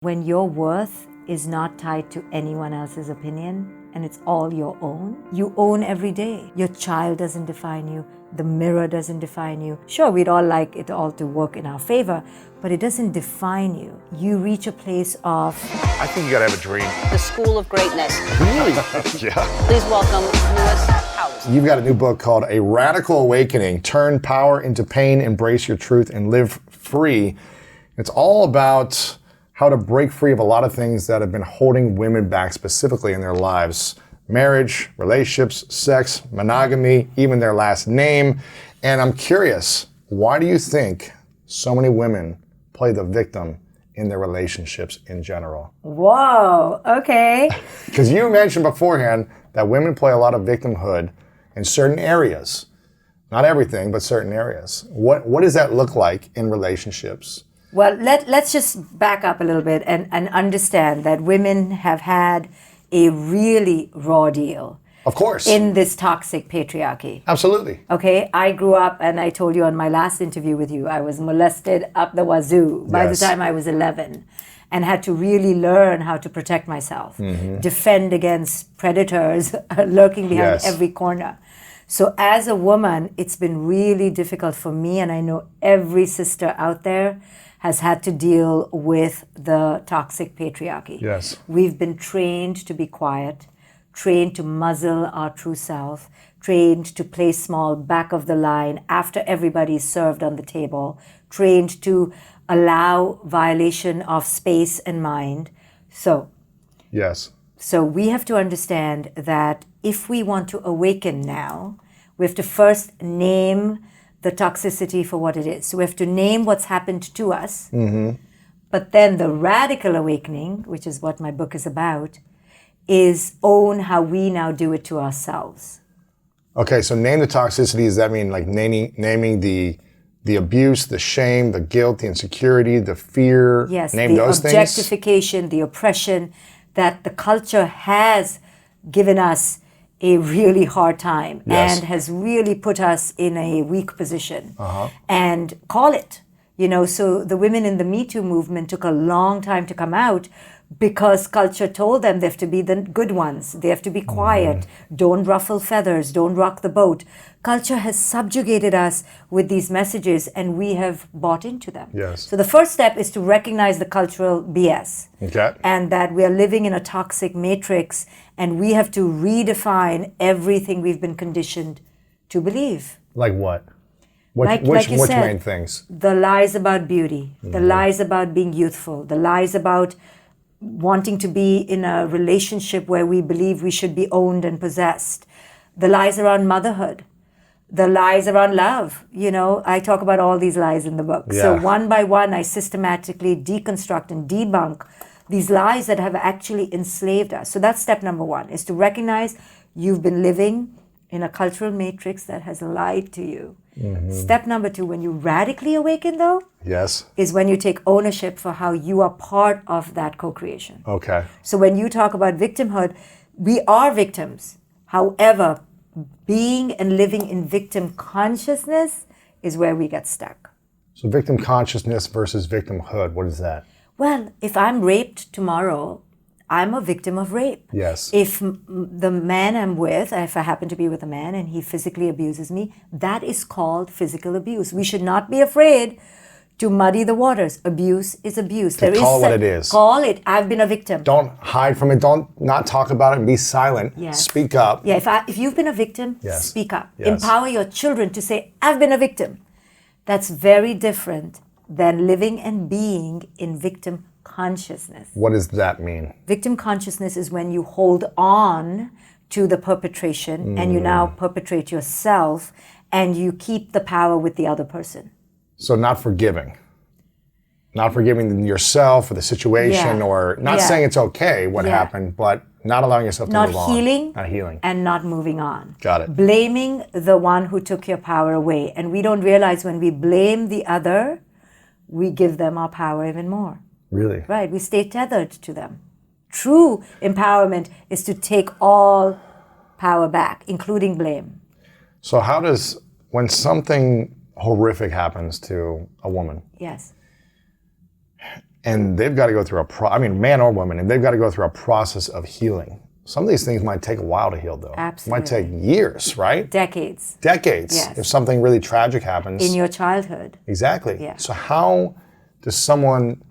When your worth is not tied to anyone else's opinion and it's all your own, you own every day. Your child doesn't define you. The mirror doesn't define you. Sure, we'd all like it all to work in our favor, but it doesn't define you. You reach a place of... I think you gotta have a dream. The School of Greatness. Really? Yeah. Please welcome Lewis House. You've got a new book called A Radical Awakening, Turn Power into Pain, Embrace Your Truth, and Live Free. It's all about how to break free of a lot of things that have been holding women back specifically in their lives. Marriage, relationships, sex, monogamy, even their last name. And I'm curious, why do you think so many women play the victim in their relationships in general? Whoa, okay. Because you mentioned beforehand that women play a lot of victimhood in certain areas. Not everything, but certain areas. What does that look like in relationships? Well, let's just back up a little bit and understand that women have had a really raw deal. Of course. In this toxic patriarchy. Absolutely. Okay, I grew up, and I told you on my last interview with you, I was molested up the wazoo by the time I was 11 and had to really learn how to protect myself, defend against predators lurking behind every corner. So as a woman, it's been really difficult for me, and I know every sister out there has had to deal with the toxic patriarchy. Yes. We've been trained to be quiet, trained to muzzle our true self, trained to play small back of the line after everybody's served on the table, trained to allow violation of space and mind. So we have to understand that if we want to awaken now, we have to first name the toxicity for what it is. So we have to name what's happened to us. But then the radical awakening, which is what my book is about, is own how we now do it to ourselves. Okay, so name the toxicity. Does that mean like naming the abuse, the shame, the guilt, the insecurity, the fear? Yes, name the those objectification, the oppression that the culture has given us a really hard time and has really put us in a weak position. And call it. You know, so the women in the Me Too movement took a long time to come out because culture told them they have to be the good ones. They have to be quiet. Don't ruffle feathers. Don't rock the boat. Culture has subjugated us with these messages, and we have bought into them. Yes. So the first step is to recognize the cultural BS. Okay. And that we are living in a toxic matrix, and we have to redefine everything we've been conditioned to believe. Like what? Like Which you said, main things? The lies about beauty, the lies about being youthful, the lies about wanting to be in a relationship where we believe we should be owned and possessed, the lies around motherhood, the lies around love. You know, I talk about all these lies in the book. Yeah. So one by one, I systematically deconstruct and debunk these lies that have actually enslaved us. So that's step number one, is to recognize you've been living in a cultural matrix that has lied to you. Step number two, when you radically awaken though, is when you take ownership for how you are part of that co-creation. Okay. So when you talk about victimhood, we are victims. However, being and living in victim consciousness is where we get stuck. So victim consciousness versus victimhood, what is that? Well, if I'm raped tomorrow, I'm a victim of rape. Yes. If the man I'm with, if I happen to be with a man and he physically abuses me, that is called physical abuse. We should not be afraid to muddy the waters. Abuse is abuse. Call it what it is. Call it. I've been a victim. Don't hide from it. Don't not talk about it and be silent. Yes. Speak up. Yeah, if you've been a victim, speak up. Empower your children to say, I've been a victim. That's very different than living and being in victim consciousness. What does that mean? Victim consciousness is when you hold on to the perpetration and you now perpetrate yourself and you keep the power with the other person. So not forgiving. Not forgiving yourself or the situation or not saying it's okay what happened, but not allowing yourself to move on. Not healing. And not moving on. Got it. Blaming the one who took your power away. And we don't realize when we blame the other, we give them our power even more. Really? Right, we stay tethered to them. True empowerment is to take all power back, including blame. So how does, when something horrific happens to a woman, and they've got to go through man or woman, and they've got to go through a process of healing. Some of these things might take a while to heal, though. Absolutely. It might take years, right? Decades. Yes. If something really tragic happens. In your childhood. Exactly. Yeah. So how does someone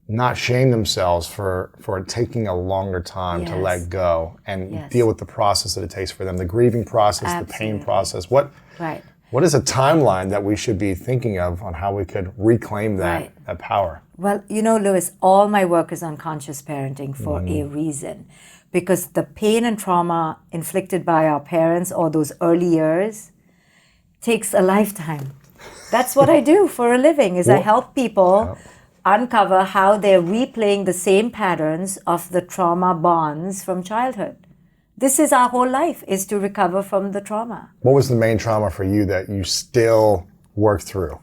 not shame themselves for taking a longer time to let go and deal with the process that it takes for them, the grieving process, the pain process? What is a timeline that we should be thinking of on how we could reclaim that power? Well, Lewis, all my work is on conscious parenting for a reason. Because the pain and trauma inflicted by our parents or those early years takes a lifetime. That's what I do for a living, is I help people uncover how they're replaying the same patterns of the trauma bonds from childhood. This is our whole life, is to recover from the trauma. What was the main trauma for you that you still work through?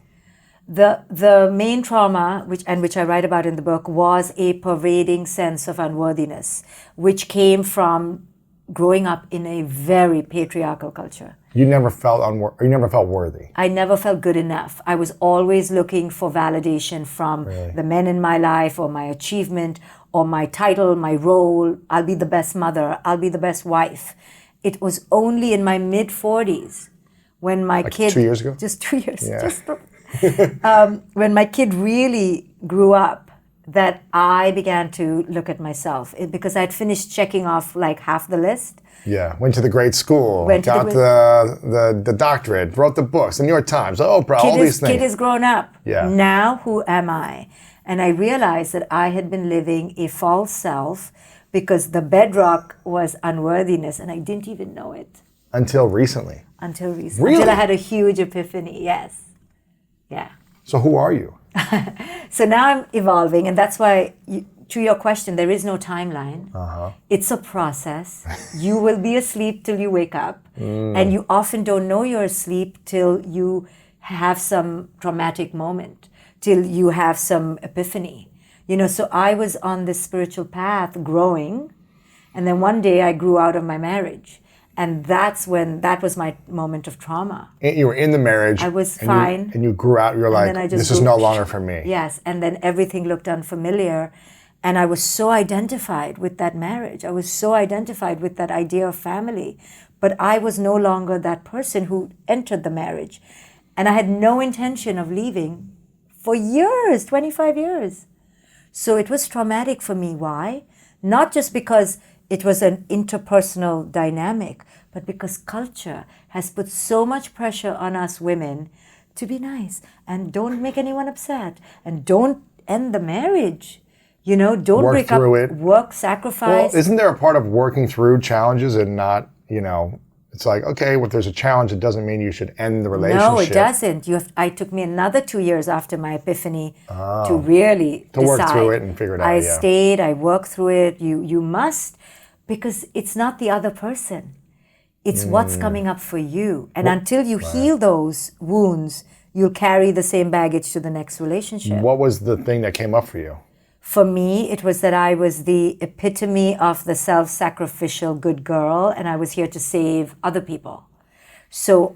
The main trauma, which I write about in the book, was a pervading sense of unworthiness, which came from growing up in a very patriarchal culture. You never felt worthy. I never felt good enough. I was always looking for validation from the men in my life, or my achievement, or my title, my role. I'll be the best mother. I'll be the best wife. It was only in my mid-40s when my kid... 2 years ago? Just 2 years. Yeah. When my kid really grew up, that I began to look at myself, because I'd finished checking off like half the list. Yeah, went to the great school, got the doctorate, wrote the books, the New York Times, Oprah, all these things. Kid is grown up. Yeah. Now who am I? And I realized that I had been living a false self because the bedrock was unworthiness, and I didn't even know it. Until recently? Really? Until I had a huge epiphany, yes. Yeah. So who are you? So now I'm evolving, and that's why, to your question, there is no timeline. It's a process. You will be asleep till you wake up, and you often don't know you're asleep till you have some traumatic moment, till you have some epiphany. So I was on this spiritual path growing, and then one day I grew out of my marriage. And that was my moment of trauma. You were in the marriage. I was fine. And you grew out, you're like, this is no longer for me. Yes, and then everything looked unfamiliar. And I was so identified with that marriage. I was so identified with that idea of family. But I was no longer that person who entered the marriage. And I had no intention of leaving for years, 25 years. So it was traumatic for me. Why? Not just because it was an interpersonal dynamic, but because culture has put so much pressure on us women to be nice and don't make anyone upset and don't end the marriage. Don't work break through up, it. Work, sacrifice. Well, isn't there a part of working through challenges and not, it's like, okay, if there's a challenge, it doesn't mean you should end the relationship. No, it doesn't. It took me another 2 years after my epiphany to really to work through it and figure it out. I stayed, I worked through it. You must, because it's not the other person. It's what's coming up for you. And until you heal those wounds, you'll carry the same baggage to the next relationship. What was the thing that came up for you? For me, it was that I was the epitome of the self-sacrificial good girl, and I was here to save other people. So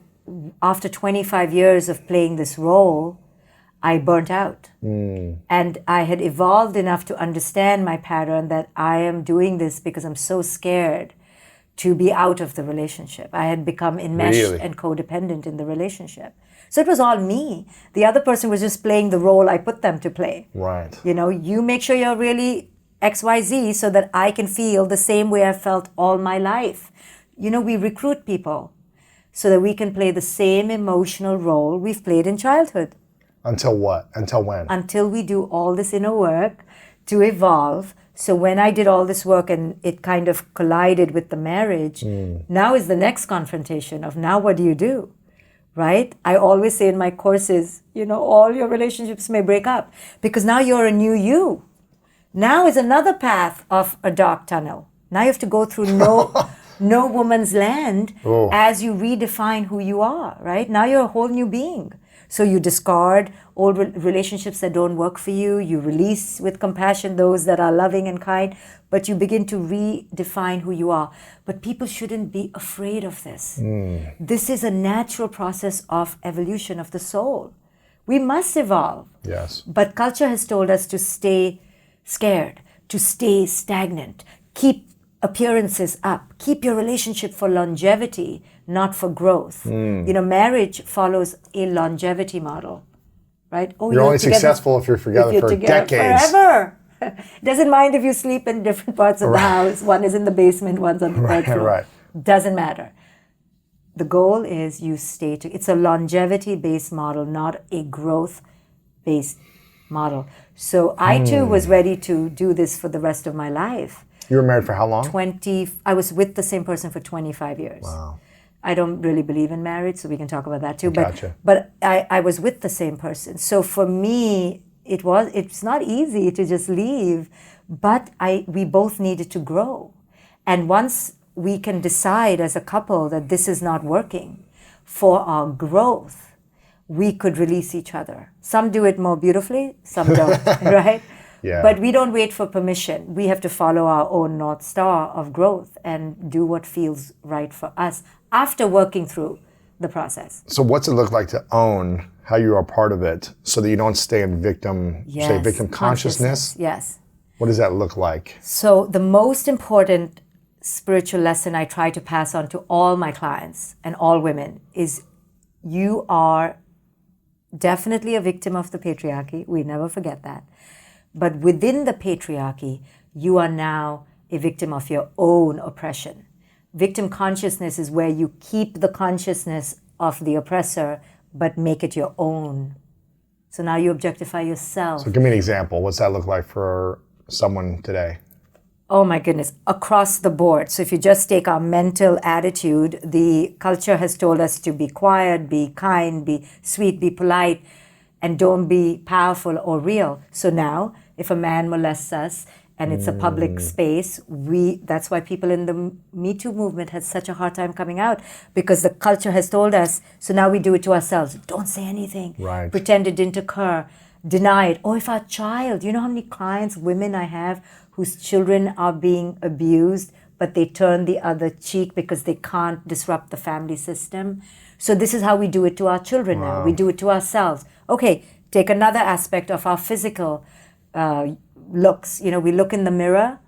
after 25 years of playing this role, I burnt out. And I had evolved enough to understand my pattern that I am doing this because I'm so scared to be out of the relationship. I had become enmeshed and codependent in the relationship. So it was all me. The other person was just playing the role I put them to play. Right. You make sure you're really XYZ so that I can feel the same way I've felt all my life. We recruit people so that we can play the same emotional role we've played in childhood. Until what? Until when? Until we do all this inner work to evolve. So when I did all this work and it kind of collided with the marriage, now is the next confrontation of now what do you do? Right? I always say in my courses, all your relationships may break up because now you're a new you. Now is another path of a dark tunnel. Now you have to go through no woman's land as you redefine who you are, right? Now you're a whole new being. So you discard old relationships that don't work for you. You release with compassion those that are loving and kind, but you begin to redefine who you are. But people shouldn't be afraid of this. This is a natural process of evolution of the soul. We must evolve. Yes. But culture has told us to stay scared, to stay stagnant, keep appearances up, keep your relationship for longevity, not for growth. Marriage follows a longevity model, right? Oh, You're only successful if you're together for decades. Forever. Doesn't mind if you sleep in different parts of the house. One is in the basement, one's on the third floor. Right. Doesn't matter. The goal is you stay together. It's a longevity-based model, not a growth-based model. So I too was ready to do this for the rest of my life. You were married for how long? I was with the same person for 25 years. Wow. I don't really believe in marriage, so we can talk about that too. Gotcha. But I was with the same person. So for me, it's not easy to just leave, but we both needed to grow. And once we can decide as a couple that this is not working for our growth, we could release each other. Some do it more beautifully, some don't, right? Yeah. But we don't wait for permission. We have to follow our own North Star of growth and do what feels right for us after working through the process. So what's it look like to own how you are part of it so that you don't stay in victim consciousness? Yes. What does that look like? So the most important spiritual lesson I try to pass on to all my clients and all women is you are definitely a victim of the patriarchy. We never forget that. But within the patriarchy, you are now a victim of your own oppression. Victim consciousness is where you keep the consciousness of the oppressor, but make it your own. So now you objectify yourself. So give me an example. What's that look like for someone today? Oh my goodness, across the board. So if you just take our mental attitude, the culture has told us to be quiet, be kind, be sweet, be polite, and don't be powerful or real. So now, if a man molests us and it's a public space, that's why people in the Me Too movement had such a hard time coming out, because the culture has told us, so now we do it to ourselves. Don't say anything. Right. Pretend it didn't occur. Deny it. Or if our child, you know how many clients, women I have, whose children are being abused, but they turn the other cheek because they can't disrupt the family system. So this is how we do it to our children now. We do it to ourselves. Okay, take another aspect of our physical looks. We look in the mirror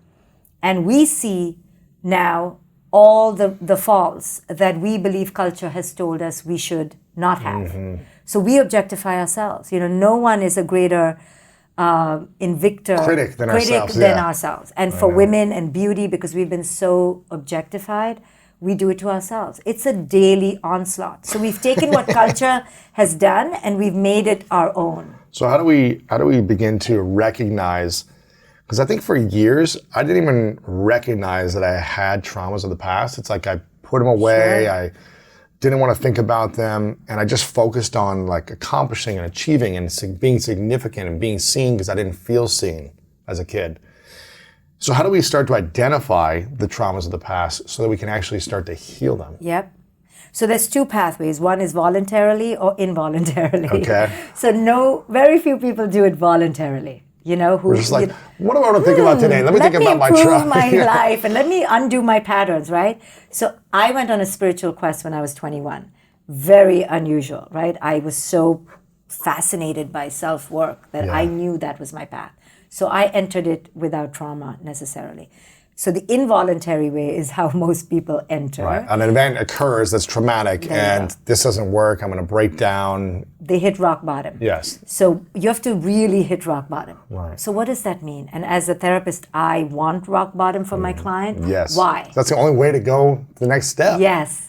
and we see now all the faults that we believe culture has told us we should not have. So we objectify ourselves. No one is a greater critic than ourselves. And for women and beauty, because we've been so objectified, we do it to ourselves. It's a daily onslaught. So we've taken what culture has done and we've made it our own. So how do we begin to recognize, because I think for years I didn't even recognize that I had traumas of the past. It's like I put them away. Sure. I didn't want to think about them, and I just focused on like accomplishing and achieving and being significant and being seen, because I didn't feel seen as a kid. So how do we start to identify the traumas of the past so that we can actually start to heal them? Yep. So there's two pathways. One is voluntarily or involuntarily. Okay. So very few people do it voluntarily. We're just like, what do I want to think about today? Let me think about my trauma. Let me improve my life and let me undo my patterns, right? So I went on a spiritual quest when I was 21. Very unusual, right? I was so fascinated by self-work that I knew that was my path. So I entered it without trauma necessarily. So the involuntary way is how most people enter. Right. An event occurs that's traumatic and this doesn't work, I'm going to break down. They hit rock bottom. Yes. So you have to really hit rock bottom. Right. So what does that mean? And as a therapist, I want rock bottom for my client. Yes. Why? That's the only way to go the next step. Yes.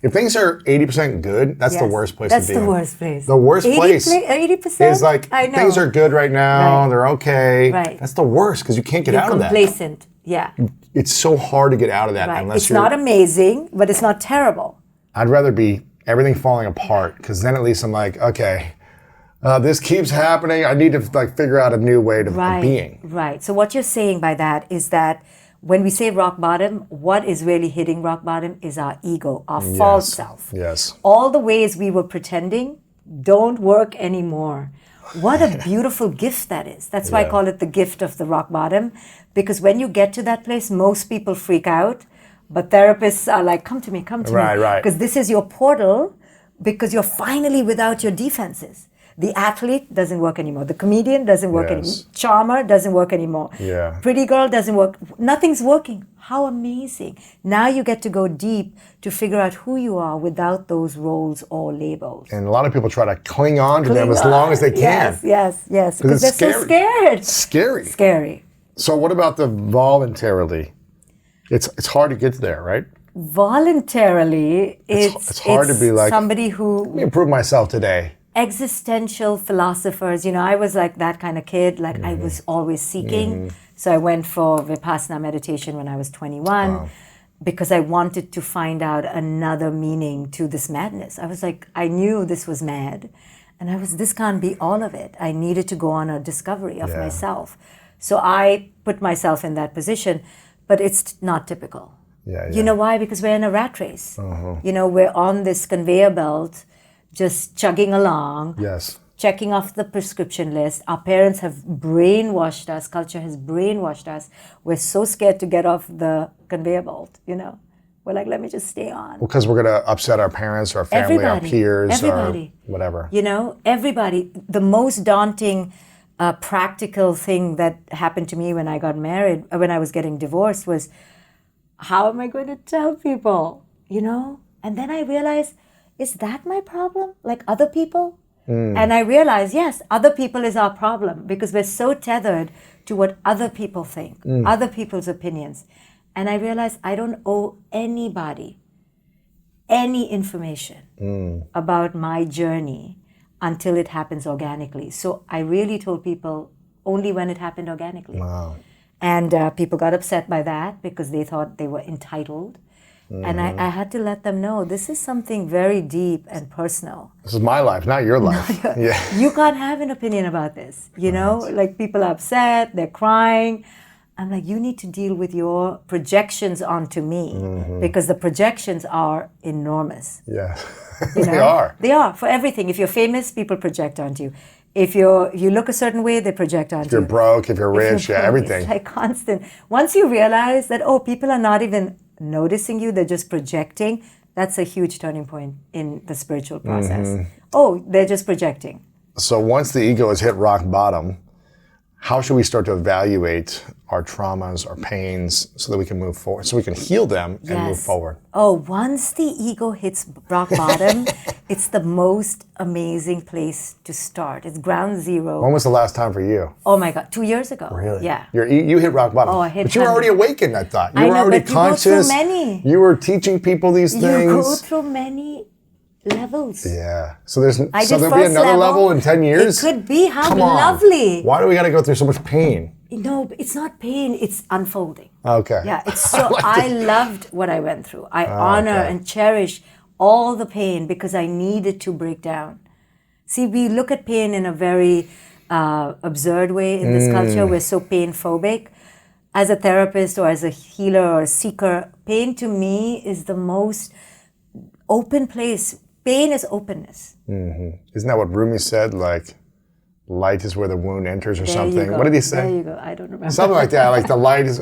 If things are 80% good, that's the worst place to be. That's the worst place. The worst place 80% is like, things are good right now, they're okay. Right. That's the worst, because you can't get out of that. You're complacent. Yeah. It's so hard to get out of that unless it's not amazing, but it's not terrible. I'd rather be everything falling apart, because then at least I'm like, okay, this keeps happening. I need to figure out a new way of being. Right. So what you're saying by that is that when we say rock bottom, what is really hitting rock bottom is our ego, our false self. Yes. All the ways we were pretending don't work anymore. What a beautiful gift that is. That's why I call it the gift of the rock bottom. Because when you get to that place, most people freak out. But therapists are like, come to me. Right. Because this is your portal, because you're finally without your defenses. The athlete doesn't work anymore. The comedian doesn't work Yes. anymore. Charmer doesn't work anymore. Yeah. Pretty girl doesn't work. Nothing's working. How amazing. Now you get to go deep to figure out who you are without those roles or labels. And a lot of people try to cling on to them Cling as long on. as they can. Yes. Because it's they're so scared. It's scary. Scary. So what about the voluntarily? It's hard to get there, right? Voluntarily, It's hard to be like, somebody let me who improve myself today. existential philosophers. I was like that kind of kid. Like I was always seeking. So I went for Vipassana meditation when I was 21 because I wanted to find out another meaning to this madness. I was like, I knew this was mad, and this can't be all of it. I needed to go on a discovery of myself. So I put myself in that position, but it's not typical. Yeah. You know why? Because we're in a rat race. We're on this conveyor belt, just chugging along, Yes. checking off the prescription list. Our parents have brainwashed us. Culture has brainwashed us. We're so scared to get off the conveyor belt, We're like, let me just stay on. Well, because we're going to upset our parents, our family, Everybody. our peers, Everybody. or whatever. Everybody. The most daunting practical thing that happened to me when I got married, when I was getting divorced, was how am I going to tell people, And then I realized, is that my problem? Like other people? And I realized, yes, other people is our problem because we're so tethered to what other people think, other people's opinions. And I realized I don't owe anybody any information about my journey until it happens organically. So I really told people only when it happened organically. Wow. And people got upset by that because they thought they were entitled. And I had to let them know this is something very deep and personal. This is my life, not your life. Yeah. You can't have an opinion about this. Like people are upset, they're crying. I'm like, you need to deal with your projections onto me because the projections are enormous. Yeah. They are. They are for everything. If you're famous, people project onto you. If you look a certain way, they project onto you. If you're broke, if you're rich, If you're broke, everything. It's like constant. Once you realize that, people are not even noticing you, they're just projecting, that's a huge turning point in the spiritual process. They're just projecting. So once the ego has hit rock bottom, how should we start to evaluate our traumas, our pains, so that we can move forward, so we can heal them and move forward? Once the ego hits rock bottom, it's the most amazing place to start. It's ground zero. When was the last time for you? Oh my God, 2 years ago. Really? Yeah. You hit rock bottom. I hit but you were already awakened, I thought. You I were know, already but you go through conscious. many. You were teaching people these things. You go through many levels. Yeah. So there'll be first another level in 10 years? It could be. How Come on. lovely. Why do we got to go through so much pain? No, it's not pain. It's unfolding. Okay. Yeah, it's so. I loved what I went through. I honor and cherish all the pain because I needed to break down. See, we look at pain in a very absurd way in this culture. We're so pain phobic. As a therapist or as a healer or a seeker, pain to me is the most open place. Pain is openness. Isn't that what Rumi said? Like, light is where the wound enters or There something. you go. What did he say? There you go. I don't remember. Something like that. Like the light is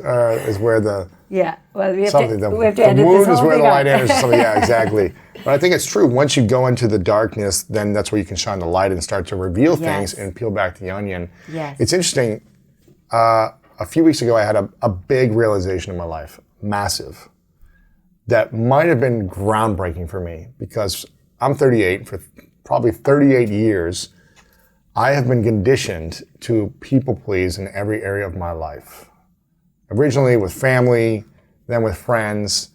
where the Yeah. Well, we have something. to The edit this wound is whole where the thing light out. enters. Or something. Yeah, exactly. But I think it's true. Once you go into the darkness, then that's where you can shine the light and start to reveal things and peel back the onion. Yes. It's interesting. A few weeks ago, I had a big realization in my life, massive, that might have been groundbreaking for me because I'm 38. For probably 38 years, I have been conditioned to people please in every area of my life. Originally with family, then with friends,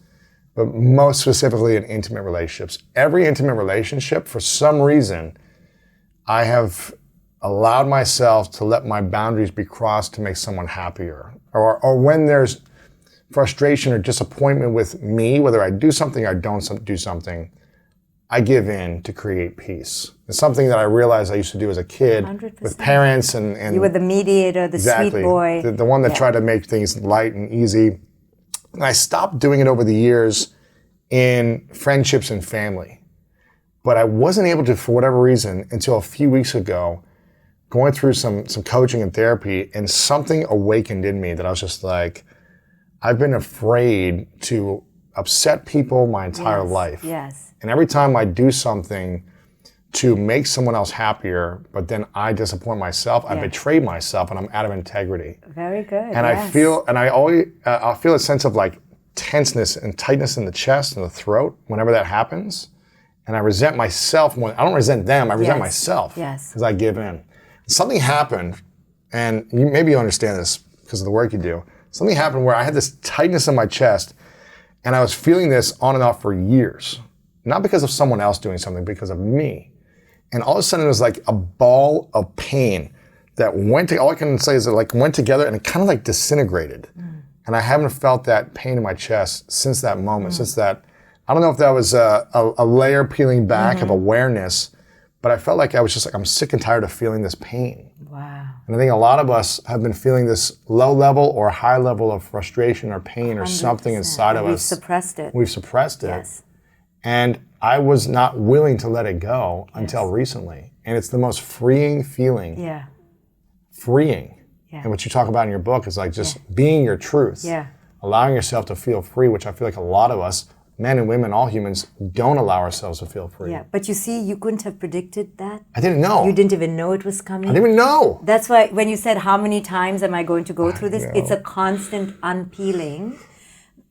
but most specifically in intimate relationships. Every intimate relationship, for some reason, I have allowed myself to let my boundaries be crossed to make someone happier. Or when there's frustration or disappointment with me, whether I do something or I don't do something, I give in to create peace. It's something that I realized I used to do as a kid 100%. with parents and You were the mediator, the exactly, sweet boy. the one that tried to make things light and easy. And I stopped doing it over the years in friendships and family. But I wasn't able to, for whatever reason, until a few weeks ago, going through some coaching and therapy, and something awakened in me that I was just like, I've been afraid to upset people my entire life. Yes. And every time I do something to make someone else happier, but then I disappoint myself. I betray myself, and I'm out of integrity. Very good. And I always feel a sense of like tenseness and tightness in the chest and the throat whenever that happens. And I resent myself I don't resent them, I resent myself. Yes. Because I give in. Something happened, and maybe you understand this because of the work you do. Something happened where I had this tightness in my chest, and I was feeling this on and off for years. Not because of someone else doing something, because of me. And all of a sudden it was like a ball of pain that all I can say is it like went together and it kind of like disintegrated. And I haven't felt that pain in my chest since that moment, since that, I don't know if that was a layer peeling back of awareness, but I felt like I was just like, I'm sick and tired of feeling this pain. Wow. And I think a lot of us have been feeling this low level or high level of frustration or pain or something inside of us. We've suppressed it. We've suppressed it. Yes. And I was not willing to let it go until recently. And it's the most freeing feeling. Yeah. Freeing. Yeah. And what you talk about in your book is like just being your truth. Yeah. Allowing yourself to feel free, which I feel like a lot of us, men and women, all humans, don't allow ourselves to feel free. Yeah. But you see, you couldn't have predicted that. I didn't know. You didn't even know it was coming. I didn't even know. That's why when you said, how many times am I going to go through this? It's a constant unpeeling.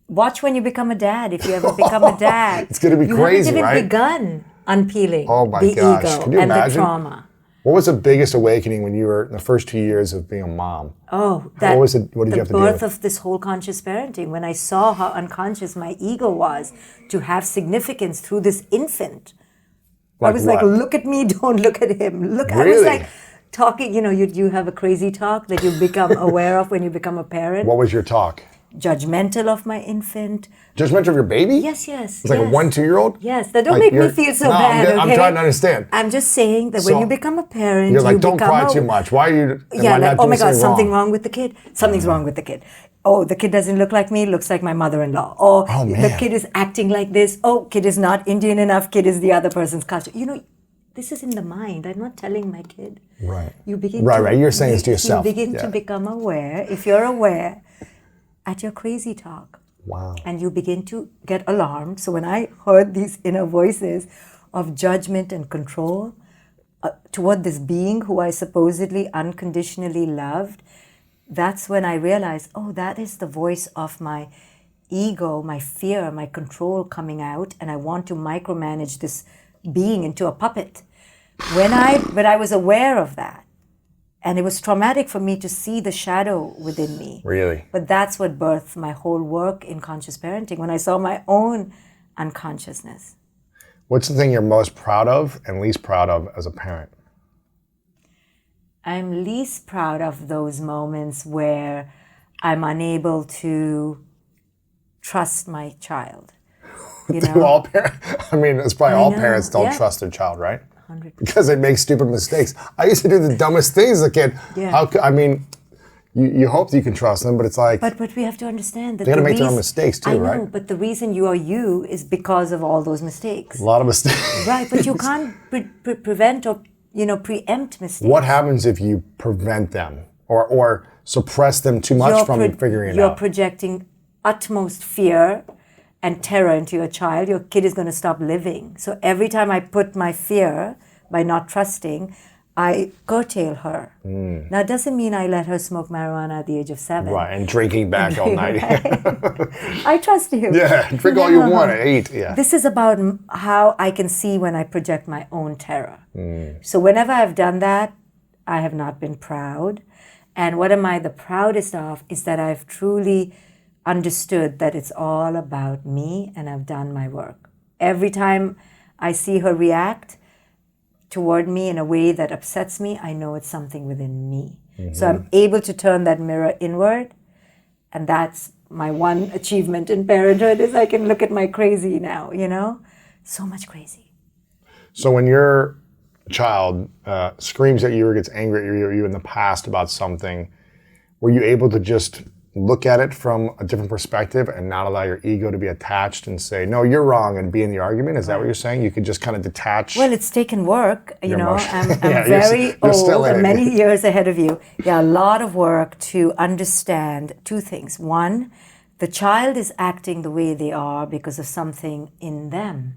Watch when you become a dad, if you ever become a dad. It's going to be crazy, You right? haven't even begun unpeeling the gosh. ego Can you and imagine? the trauma. What was the biggest awakening when you were in the first 2 years of being a mom? Oh, What did you have to deal the birth with? of this whole conscious parenting, when I saw how unconscious my ego was to have significance through this infant. I was like, look at me, don't look at him. Look, I was Really? like talking, you have a crazy talk that you become aware of when you become a parent. What was your talk? Judgmental of my infant. Judgmental of your baby? Yes. It's like a 1-2-year-old? Yes, that don't Like make me feel so bad, okay? I'm trying to understand. I'm just saying that when you become a parent, You're like, you don't become cry too much. Why are you? Yeah, am I like, not oh my doing God, something wrong? wrong with the kid. Something's wrong with the kid. Oh, the kid doesn't look like me, looks like my mother-in-law. Oh, the kid is acting like this. Oh, kid is not Indian enough, kid is the other person's culture. This is in the mind. I'm not telling my kid. Right. You begin Right. You're saying this to yourself. You begin to become aware, if you're aware, at your crazy talk. Wow. And you begin to get alarmed. So when I heard these inner voices of judgment and control toward this being who I supposedly unconditionally loved, that's when I realized, oh, that is the voice of my ego, my fear, my control coming out, and I want to micromanage this being into a puppet. When I was aware of that, and it was traumatic for me to see the shadow within me. Really? But that's what birthed my whole work in conscious parenting, when I saw my own unconsciousness. What's the thing you're most proud of and least proud of as a parent? I'm least proud of those moments where I'm unable to trust my child. Do all parents? I mean, it's probably all know, parents don't yeah. trust their child, right? 100%. Because they make stupid mistakes. I used to do the dumbest things as a kid. Yeah. You hope that you can trust them, but it's like But we have to understand that they got to make their own mistakes too, I know, right? but the reason you are you is because of all those mistakes. A lot of mistakes. Right, but you can't prevent or preempt mistakes. What happens if you prevent them or suppress them too much from figuring it You're out? projecting utmost fear and terror into your child. Your kid is going to stop living. So every time I put my fear by not trusting, I curtail her. Now, it doesn't mean I let her smoke marijuana at the age of 7. Right, and drinking back all night. I trust you. Yeah, drink all you want at 8. Yeah. This is about how I can see when I project my own terror. So whenever I've done that, I have not been proud. And what am I the proudest of is that I've truly understood that it's all about me and I've done my work. Every time I see her react toward me in a way that upsets me, I know it's something within me. So I'm able to turn that mirror inward, and that's my one achievement in parenthood is I can look at my crazy now, so much crazy. So when your child screams at you or gets angry at you in the past about something, were you able to just look at it from a different perspective and not allow your ego to be attached and say, no, you're wrong, and be in the argument? Is that what you're saying? You could just kind of detach? Well, it's taken work. I'm Yeah, very you're still old in and it. many years ahead of you. Yeah, a lot of work to understand two things. One, the child is acting the way they are because of something in them.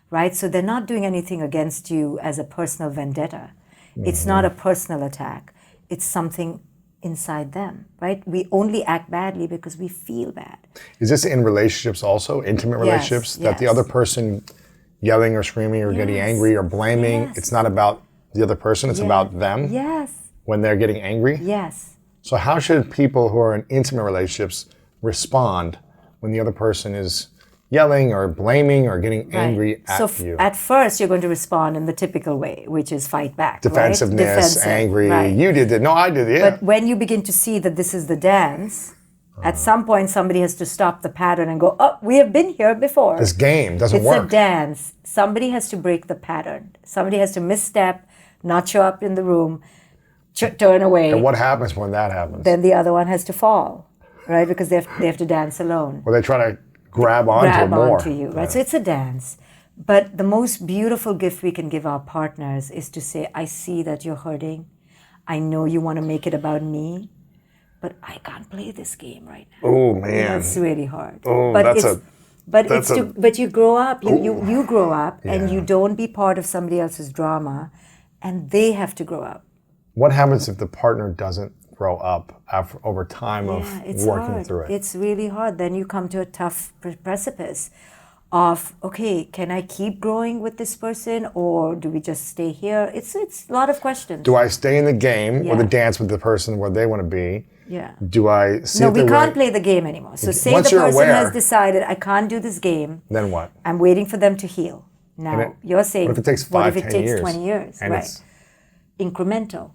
right? So they're not doing anything against you as a personal vendetta. It's not a personal attack. It's something inside them, right? We only act badly because we feel bad. Is this in relationships also, intimate relationships, that the other person yelling or screaming or getting angry or blaming, it's not about the other person, it's about them? Yes. When they're getting angry? Yes. So how should people who are in intimate relationships respond when the other person is yelling or blaming or getting angry at you? At first, you're going to respond in the typical way, which is fight back. Defensiveness, right? Defensive, angry, right. you did it, no, I did it. But when you begin to see that this is the dance, at some point somebody has to stop the pattern and go, oh, we have been here before. This game doesn't work. It's a dance. Somebody has to break the pattern. Somebody has to misstep, not show up in the room, turn away. And what happens when that happens? Then the other one has to fall, right? Because they have to dance alone. Or they try to grab onto you, right? So it's a dance. But the most beautiful gift we can give our partners is to say, I see that you're hurting. I know you want to make it about me, but I can't play this game right now. Oh man, it's really hard. Oh, but you grow up. You grow up, and you don't be part of somebody else's drama, and they have to grow up. What happens if the partner doesn't grow up over time of working hard. through it? It's really hard. Then you come to a tough precipice of, okay, can I keep growing with this person, or do we just stay here? It's a lot of questions. Do I stay in the game or the dance with the person where they want to be? Yeah. Do I see No, we can't play the game anymore. So say the person has decided, I can't do this game. Then what? I'm waiting for them to heal. Now, you're saying, what if it takes 20 years? And right. Incremental.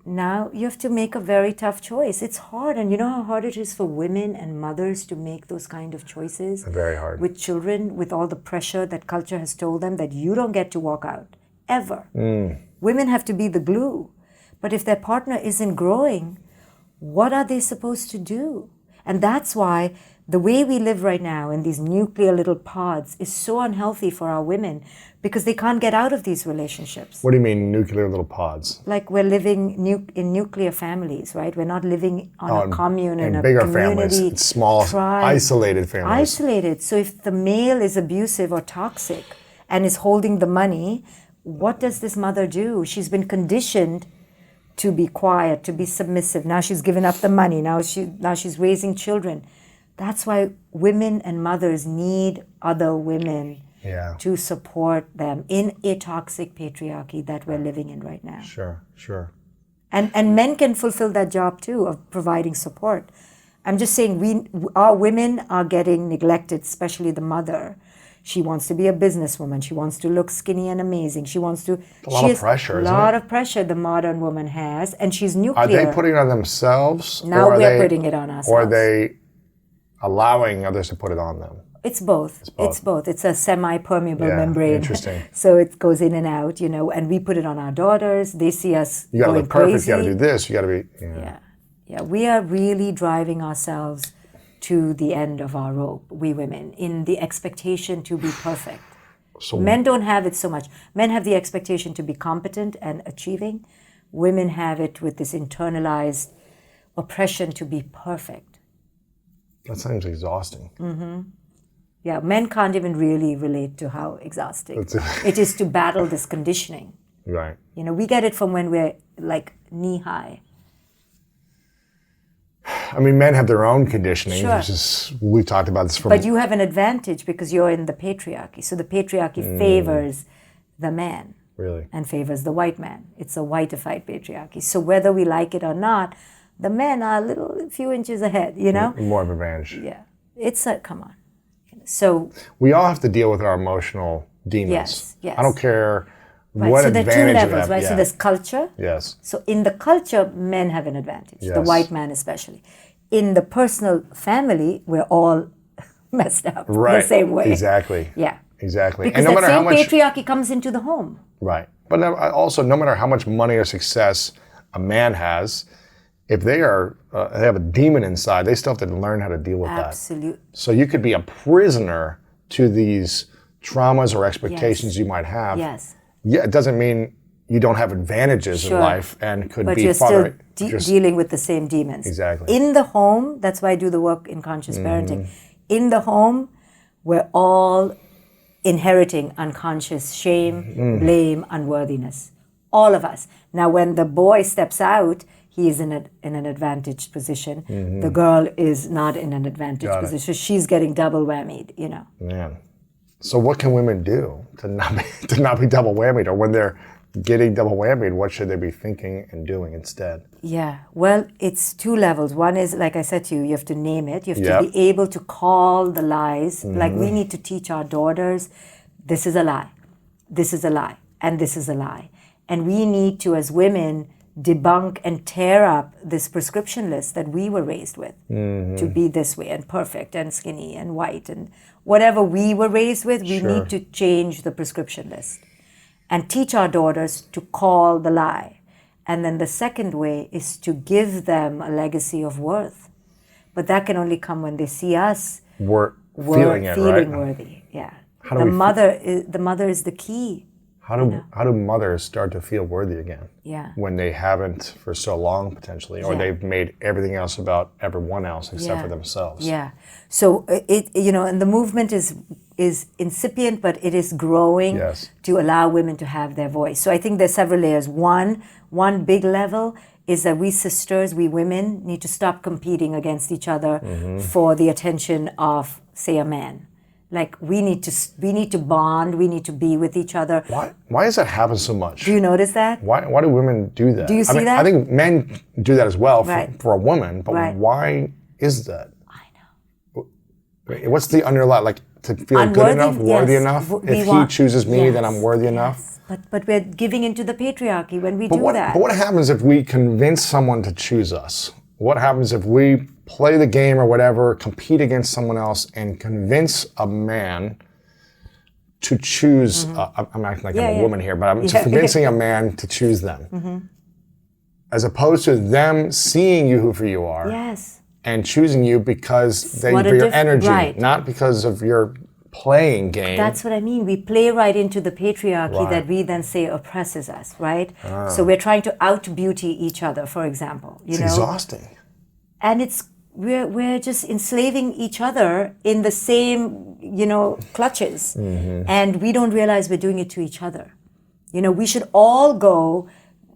Now you have to make a very tough choice. It's hard, and you know how hard it is for women and mothers to make those kind of choices? Very hard. With children, with all the pressure that culture has told them that you don't get to walk out, ever. Women have to be the glue. But if their partner isn't growing, what are they supposed to do? And that's why the way we live right now in these nuclear little pods is so unhealthy for our women, because they can't get out of these relationships. What do you mean, nuclear little pods? Like we're living in nuclear families, right? We're not living on a commune in a bigger community. Families, small, tribe, isolated families. Isolated. So if the male is abusive or toxic and is holding the money, what does this mother do? She's been conditioned to be quiet, to be submissive. Now she's given up the money. Now she's raising children. That's why women and mothers need other women to support them in a toxic patriarchy that we're living in right now. Sure. And men can fulfill that job too, of providing support. I'm just saying our women are getting neglected, especially the mother. She wants to be a businesswoman. She wants to look skinny and amazing. She wants to. A lot of pressure, isn't it? A lot of pressure the modern woman has, and she's nuclear. Are they putting it on themselves? Now we're putting it on ourselves. Or are they allowing others to put it on them? It's both. It's a semi-permeable membrane. Interesting. So it goes in and out, and we put it on our daughters. They see us You got to going look perfect. crazy. You got to do this. You got to be. Yeah. We are really driving ourselves to the end of our rope, we women, in the expectation to be perfect. So men don't have it so much. Men have the expectation to be competent and achieving. Women have it with this internalized oppression to be perfect. That sounds exhausting. Mm-hmm. Yeah, men can't even really relate to how exhausting it is to battle this conditioning. Right. We get it from when we're like knee high. I mean, men have their own conditioning. Sure. Which is, we've talked about this from. But you have an advantage because you're in the patriarchy. So the patriarchy favors the man. Really? And favors the white man. It's a whiteified patriarchy. So whether we like it or not, the men are a few inches ahead, More of an advantage. Yeah. Come on. So. We all have to deal with our emotional demons. Yes. I don't care. Right. What so there advantage are 2 levels, right? Yeah. So there's culture. Yes. So in the culture, men have an advantage, the white man especially. In the personal family, we're all messed up the same way. Exactly. Yeah. Exactly. Because and no that matter same how much patriarchy comes into the home. Right. But also, no matter how much money or success a man has, if they have a demon inside, they still have to learn how to deal with that. Absolutely. So you could be a prisoner to these traumas or expectations you might have. Yes. Yeah, it doesn't mean you don't have advantages in life and could but be you're father. still dealing with the same demons. Exactly. In the home, that's why I do the work in conscious parenting. In the home, we're all inheriting unconscious shame, blame, unworthiness. All of us. Now, when the boy steps out, he is in an advantaged position. The girl is not in an advantaged position. She's getting double whammied, you know. Man. So what can women do to not be double whammied? Or when they're getting double whammied, what should they be thinking and doing instead? Yeah, well, it's two levels. One is, like I said to you, you have to name it. You have to be able to call the lies. Like we need to teach our daughters, this is a lie, this is a lie, and this is a lie. And we need to, as women, debunk and tear up this prescription list that we were raised with to be this way and perfect and skinny and white and whatever we were raised with. We need to change the prescription list and teach our daughters to call the lie. And then the second way is to give them a legacy of worth. But that can only come when they see us feeling worthy. Yeah. The mother is the key. How do mothers start to feel worthy again? Yeah. When they haven't for so long potentially, or they've made everything else about everyone else except for themselves. Yeah. So and the movement is incipient, but it is growing to allow women to have their voice. So I think there's several layers. One big level is that we sisters, we women, need to stop competing against each other for the attention of, say, a man. Like we need to bond. We need to be with each other. Why does that happen so much? Do you notice that? Why do women do that? Do you see that? I think men do that as well for a woman. But why is that? I know. What's the underlying, like, to feel good enough, worthy enough? If he chooses me, then I'm worthy enough. But we're giving into the patriarchy when we do that. But what happens if we convince someone to choose us? What happens if we play the game or whatever, compete against someone else, and convince a man to choose, I'm acting like I'm a woman here, but I'm convincing a man to choose them. As opposed to them seeing you who you are and choosing you because for your energy, not because of your playing game. That's what I mean. We play right into the patriarchy that we then say oppresses us, right? So we're trying to out-beauty each other, for example. It's exhausting. And we're just enslaving each other in the same, clutches. And we don't realize we're doing it to each other. We should all go,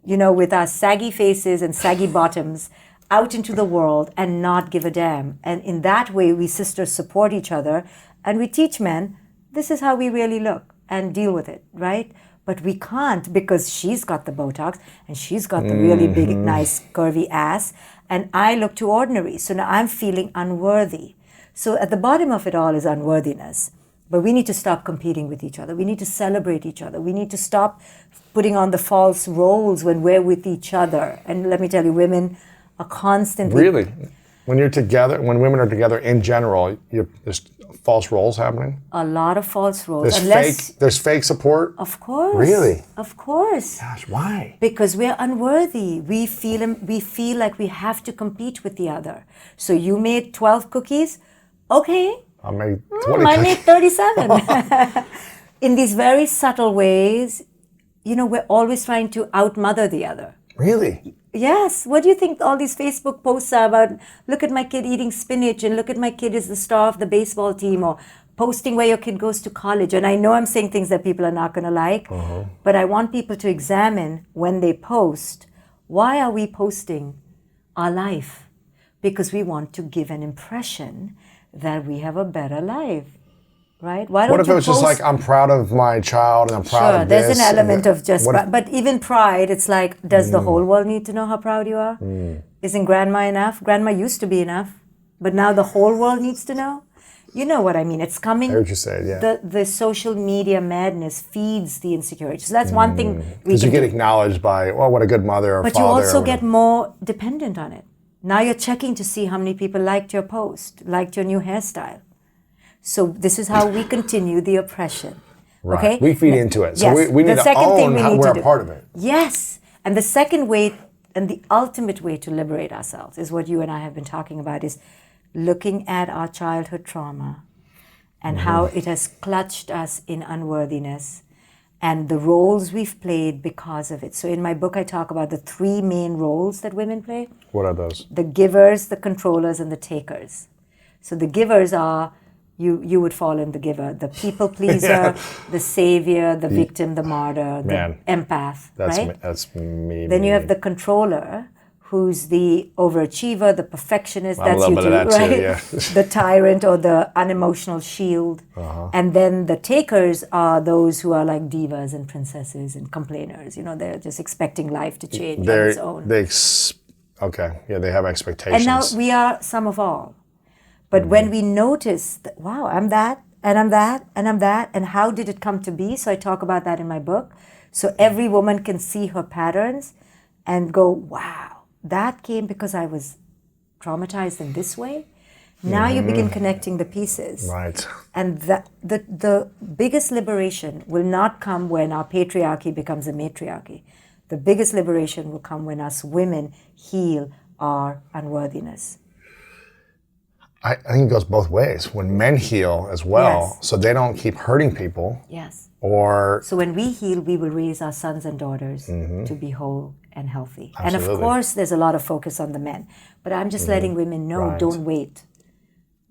with our saggy faces and saggy bottoms out into the world and not give a damn. And in that way, we sisters support each other and we teach men, this is how we really look and deal with it, right? But we can't because she's got the Botox and she's got the really big, nice, curvy ass. And I look too ordinary. So now I'm feeling unworthy. So at the bottom of it all is unworthiness. But we need to stop competing with each other. We need to celebrate each other. We need to stop putting on the false roles when we're with each other. And let me tell you, women are constantly... Really? When you're together, when women are together in general, there's false roles happening? A lot of false roles. There's fake support? Of course. Really? Of course. Gosh, why? Because we're unworthy. We feel like we have to compete with the other. So you made 12 cookies? Okay. I made 20 I made 37. In these very subtle ways, we're always trying to outmother the other. Really? Yes. What do you think all these Facebook posts are about? Look at my kid eating spinach and look at my kid is the star of the baseball team, or posting where your kid goes to college. And I know I'm saying things that people are not going to like, but I want people to examine when they post, why are we posting our life? Because we want to give an impression that we have a better life. Right? Why don't what if it was just like, I'm proud of my child and I'm proud of this? There's an element of just, but even pride, it's like, does the whole world need to know how proud you are? Isn't grandma enough? Grandma used to be enough, but now the whole world needs to know? You know what I mean? It's coming. I heard you say it, yeah. The social media madness feeds the insecurity. So that's one thing we can Because you get acknowledged by, what a good mother or but father. But you also get more dependent on it. Now you're checking to see how many people liked your post, liked your new hairstyle. So this is how we continue the oppression. Right. Okay? We feed into it. So we need to own how we're a part of it. Yes. And the second way, and the ultimate way to liberate ourselves is what you and I have been talking about, is looking at our childhood trauma and how it has clutched us in unworthiness and the roles we've played because of it. So in my book, I talk about the 3 main roles that women play. What are those? The givers, the controllers, and the takers. So the givers are you would fall in the giver, the people pleaser, the savior, the victim, the martyr, the empath, right? That's me. Then you have the controller, who's the overachiever, the perfectionist. I'm a That's little you bit too, of that right? too, yeah. The tyrant or the unemotional shield. And then the takers are those who are like divas and princesses and complainers. They're just expecting life to change on its own. They have expectations. And now we are some of all. But when we notice that, wow, I'm that, and I'm that, and I'm that, and how did it come to be? So I talk about that in my book. So every woman can see her patterns and go, wow, that came because I was traumatized in this way. Now you begin connecting the pieces. Right. And the biggest liberation will not come when our patriarchy becomes a matriarchy. The biggest liberation will come when us women heal our unworthiness. I think it goes both ways. When men heal as well, Yes. so they don't keep hurting people. Yes. Or So when we heal, we will raise our sons and daughters to be whole and healthy. And Absolutely. of course, there's a lot of focus on the men. But I'm just letting women know, Right. don't wait.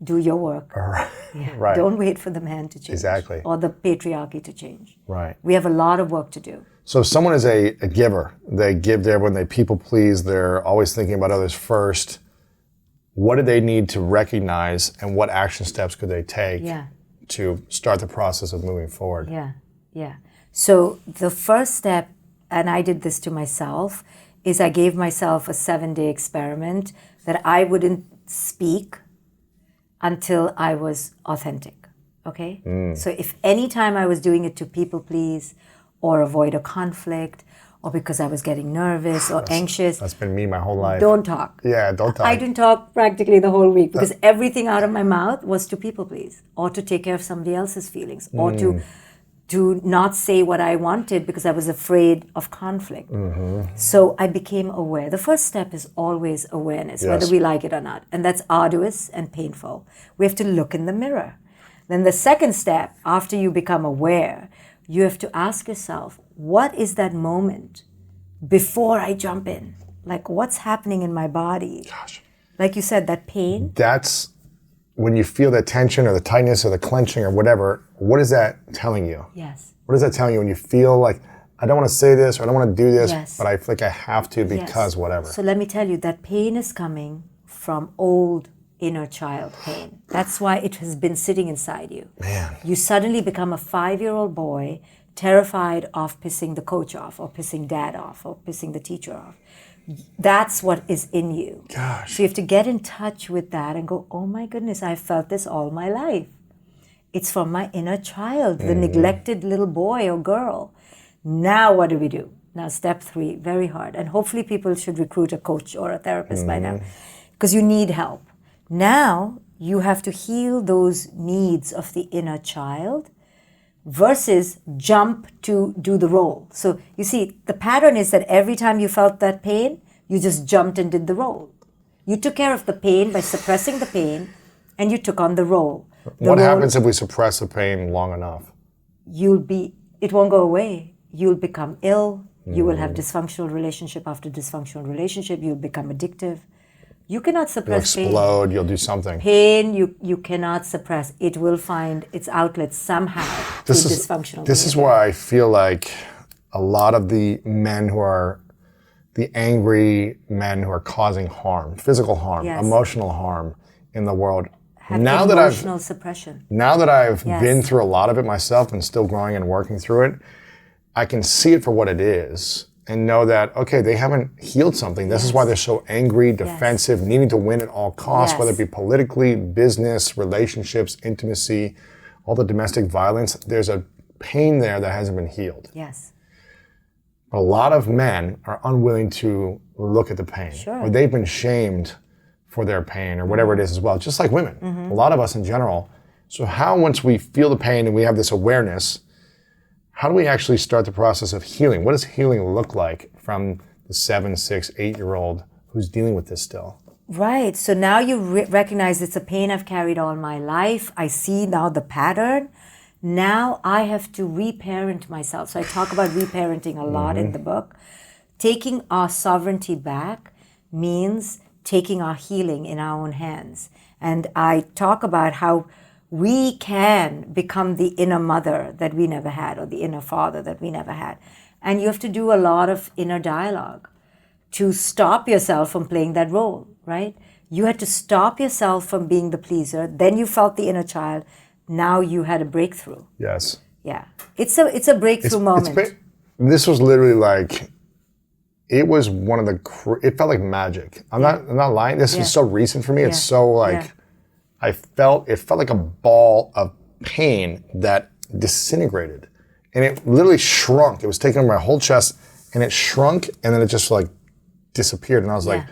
Do your work. Right. Yeah. Right. Don't wait for the man to change. Exactly. Or the patriarchy to change. Right. We have a lot of work to do. So if someone is a giver, they give to everyone, they people please, they're always thinking about others first. What do they need to recognize, and what action steps could they take to start the process of moving forward? Yeah. So the first step, and I did this to myself, is I gave myself a 7-day experiment that I wouldn't speak until I was authentic, okay? So if any time I was doing it to people please or avoid a conflict or because I was getting nervous or anxious, That's been me my whole life. don't talk. Yeah, don't talk. I didn't talk practically the whole week because everything out of my mouth was to people please or to take care of somebody else's feelings or to not say what I wanted because I was afraid of conflict. So I became aware. The first step is always awareness, whether we like it or not. And that's arduous and painful. We have to look in the mirror. Then the second step, after you become aware, you have to ask yourself, what is that moment before I jump in? Like, what's happening in my body? Gosh. Like you said, that pain. That's when you feel that tension or the tightness or the clenching or whatever, what is that telling you? Yes. What is that telling you when you feel like, I don't want to say this or I don't want to do this, Yes. but I feel like I have to because whatever? So let me tell you, that pain is coming from old inner child pain. That's why it has been sitting inside you. Man. You suddenly become a 5-year-old boy terrified of pissing the coach off or pissing dad off or pissing the teacher off. That's what is in you. Gosh. So you have to get in touch with that and go, oh my goodness, I've felt this all my life. It's from my inner child, the neglected little boy or girl. Now what do we do? Now step 3, very hard. And hopefully people should recruit a coach or a therapist by now because you need help. Now you have to heal those needs of the inner child versus jump to do the role. So you see, the pattern is that every time you felt that pain, you just jumped and did the role. You took care of the pain by suppressing the pain and you took on the role. What happens if we suppress the pain long enough? It won't go away. You'll become ill. You will have dysfunctional relationship after dysfunctional relationship. You'll become addictive. You cannot suppress You'll pain. explode, you'll do something. Pain, you cannot suppress. It will find its outlet somehow through dysfunctional. This is why I feel like a lot of the men who are the angry men who are causing harm, physical harm, emotional harm in the world. Have emotional suppression. Now that I've been through a lot of it myself and still growing and working through it, I can see it for what it is and know that, okay, they haven't healed something. This is why they're so angry, defensive, needing to win at all costs, whether it be politically, business, relationships, intimacy, all the domestic violence. There's a pain there that hasn't been healed. Yes. A lot of men are unwilling to look at the pain. Sure. Or they've been shamed for their pain or whatever it is as well, just like women. A lot of us in general. So how, once we feel the pain and we have this awareness, how do we actually start the process of healing? What does healing look like from the 7, 6, 8-year-old who's dealing with this still? Right. So now you recognize it's a pain I've carried all my life. I see now the pattern. Now I have to reparent myself. So I talk about reparenting a lot in the book. Taking our sovereignty back means taking our healing in our own hands. And I talk about how we can become the inner mother that we never had, or the inner father that we never had. And you have to do a lot of inner dialogue to stop yourself from playing that role, right? You had to stop yourself from being the pleaser. Then you felt the inner child. Now you had a breakthrough. Yes. Yeah. It's a breakthrough moment. This was literally like, it was one of the, it felt like magic. I'm not lying. This is so recent for me. It's so like, it felt like a ball of pain that disintegrated. And it literally shrunk. It was taking over my whole chest, and it shrunk, and then it just like disappeared. And I was like,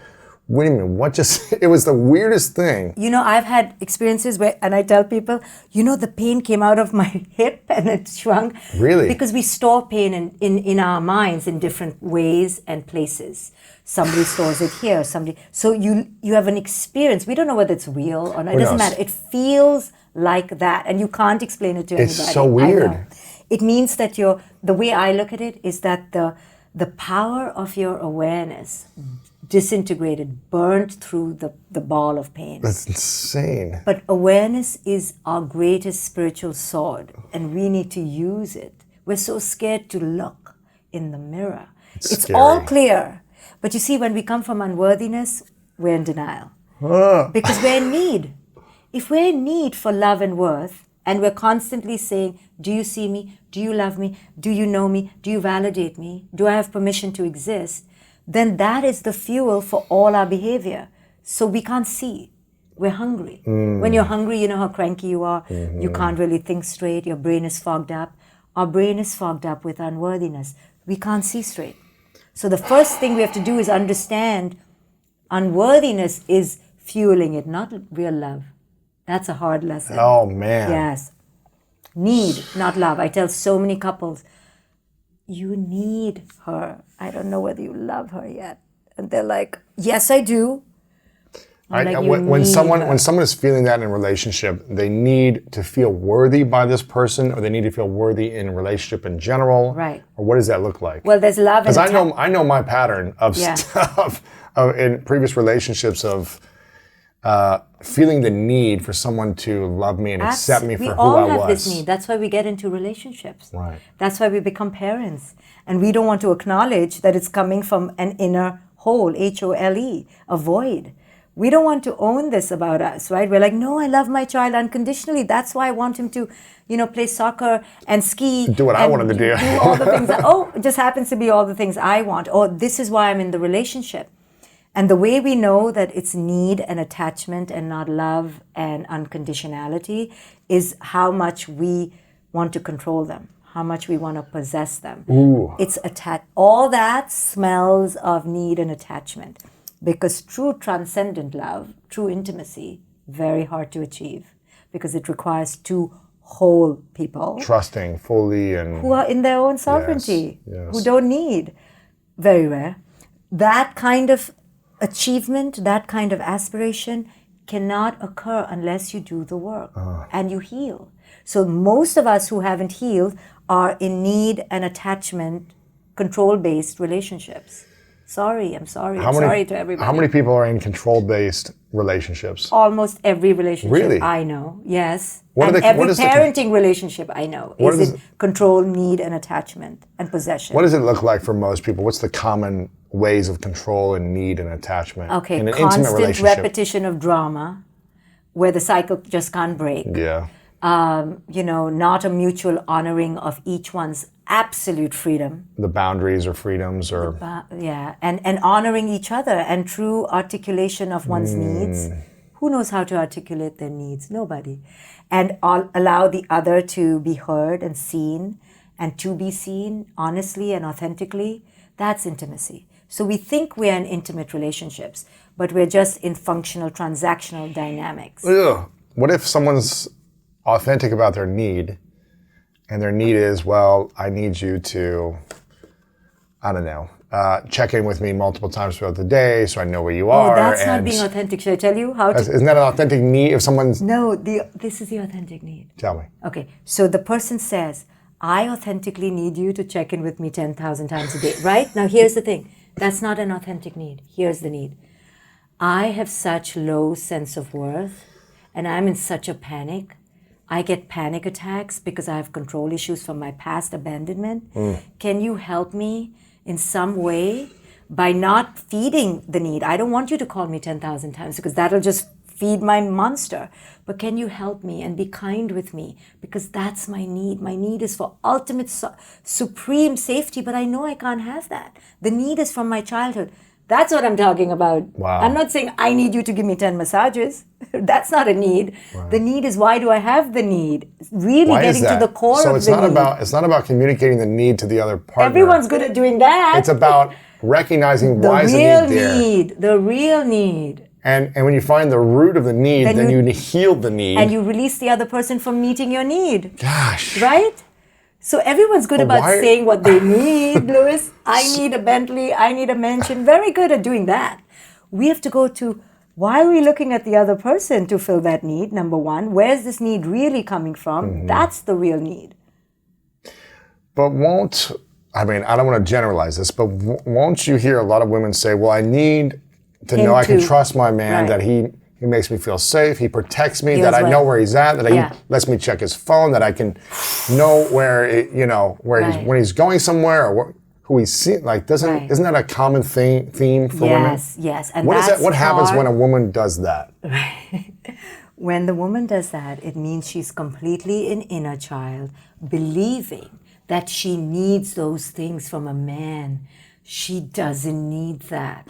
wait a minute, what just, it was the weirdest thing. You know, I've had experiences where, and I tell people, you know, the pain came out of my hip and it shrunk. Really? Because we store pain in our minds in different ways and places. Somebody stores it here, so you have an experience. We don't know whether it's real or not. It doesn't matter. It feels like that, and you can't explain it to anybody. It's so weird. I know. It means that the way I look at it is that the power of your awareness disintegrated, burnt through the ball of pain. That's insane. But awareness is our greatest spiritual sword, and we need to use it. We're so scared to look in the mirror. It's scary. all clear. But you see, when we come from unworthiness, we're in denial. Because we're in need. If we're in need for love and worth, and we're constantly saying, do you see me? Do you love me? Do you know me? Do you validate me? Do I have permission to exist? Then that is the fuel for all our behavior. So we can't see. We're hungry. When you're hungry, you know how cranky you are. You can't really think straight. Your brain is fogged up. Our brain is fogged up with unworthiness. We can't see straight. So the first thing we have to do is understand unworthiness is fueling it, not real love. That's a hard lesson. Oh, man. Yes. Need, not love. I tell so many couples, you need her. I don't know whether you love her yet. And they're like, yes, I do. When someone is feeling that in a relationship, they need to feel worthy by this person, or they need to feel worthy in a relationship in general. Right. Or what does that look like? Well, there's love. Because I know my pattern of stuff in previous relationships of feeling the need for someone to love me and accept me for who I was. We all have this need. That's why we get into relationships. Right. That's why we become parents. And we don't want to acknowledge that it's coming from an inner hole, H-O-L-E, a void. We don't want to own this about us, right? We're like, no, I love my child unconditionally. That's why I want him to, play soccer and ski. Do what I want him to do. Do all the things. It just happens to be all the things I want. Or this is why I'm in the relationship. And the way we know that it's need and attachment and not love and unconditionality is how much we want to control them, how much we want to possess them. Ooh. It's all that smells of need and attachment. Because true transcendent love, true intimacy, very hard to achieve. Because it requires two whole people. Trusting fully and... who are in their own sovereignty. Yes. Who don't need. Very rare. That kind of achievement, that kind of aspiration cannot occur unless you do the work and you heal. So most of us who haven't healed are in need and attachment, control-based relationships. I'm sorry to everybody. How many people are in control-based relationships? Almost every relationship Really? I know, yes. Every parenting relationship I know is in control, need, and attachment, and possession. What does it look like for most people? What's the common ways of control and need and attachment Okay, in an intimate constant relationship? repetition of drama, where the cycle just can't break. Yeah. Not a mutual honoring of each one's absolute freedom. The boundaries or freedoms or... And honoring each other and true articulation of one's needs. Who knows how to articulate their needs? Nobody. And allow the other to be heard and seen, and to be seen honestly and authentically. That's intimacy. So we think we're in intimate relationships, but we're just in functional, transactional dynamics. Ugh. What if someone's authentic about their need, and their need is, well, I need you to, I don't know, check in with me multiple times throughout the day so I know where you are. Oh, that's not being authentic. Should I tell you how to... Isn't that an authentic need if someone's... No, this is the authentic need. Tell me. Okay, so the person says, I authentically need you to check in with me 10,000 times a day, right? Now here's the thing. That's not an authentic need. Here's the need. I have such low sense of worth, and I'm in such a panic. I get panic attacks because I have control issues from my past abandonment. Can you help me in some way by not feeding the need? I don't want you to call me 10,000 times because that'll just feed my monster. But can you help me and be kind with me? Because that's my need. My need is for ultimate, supreme safety, but I know I can't have that. The need is from my childhood. That's what I'm talking about. Wow. I'm not saying I need you to give me 10 massages. That's not a need. Right. The need is, why do I have the need? Really why getting to the core so of it's the not need. it's not about communicating the need to the other partner. Everyone's good at doing that. It's about recognizing why is the need there. The real need. And when you find the root of the need, then you heal the need. And you release the other person from meeting your need. Gosh. Right? So everyone's good about saying what they need, Louis. I need a Bentley, I need a mansion. Very good at doing that. We have to go to, why are we looking at the other person to fill that need, number one? Where's this need really coming from? Mm-hmm. That's the real need. But I don't want to generalize this, but won't you hear a lot of women say, well, I need to know I can trust my man, that he makes me feel safe, he protects me, that I know where he's at, that he lets me check his phone, that I can know where, when he's going somewhere or who he's seeing. Like, isn't that a common theme for women? Yes. And what happens when a woman does that? Right. When the woman does that, it means she's completely an inner child, believing that she needs those things from a man. She doesn't need that.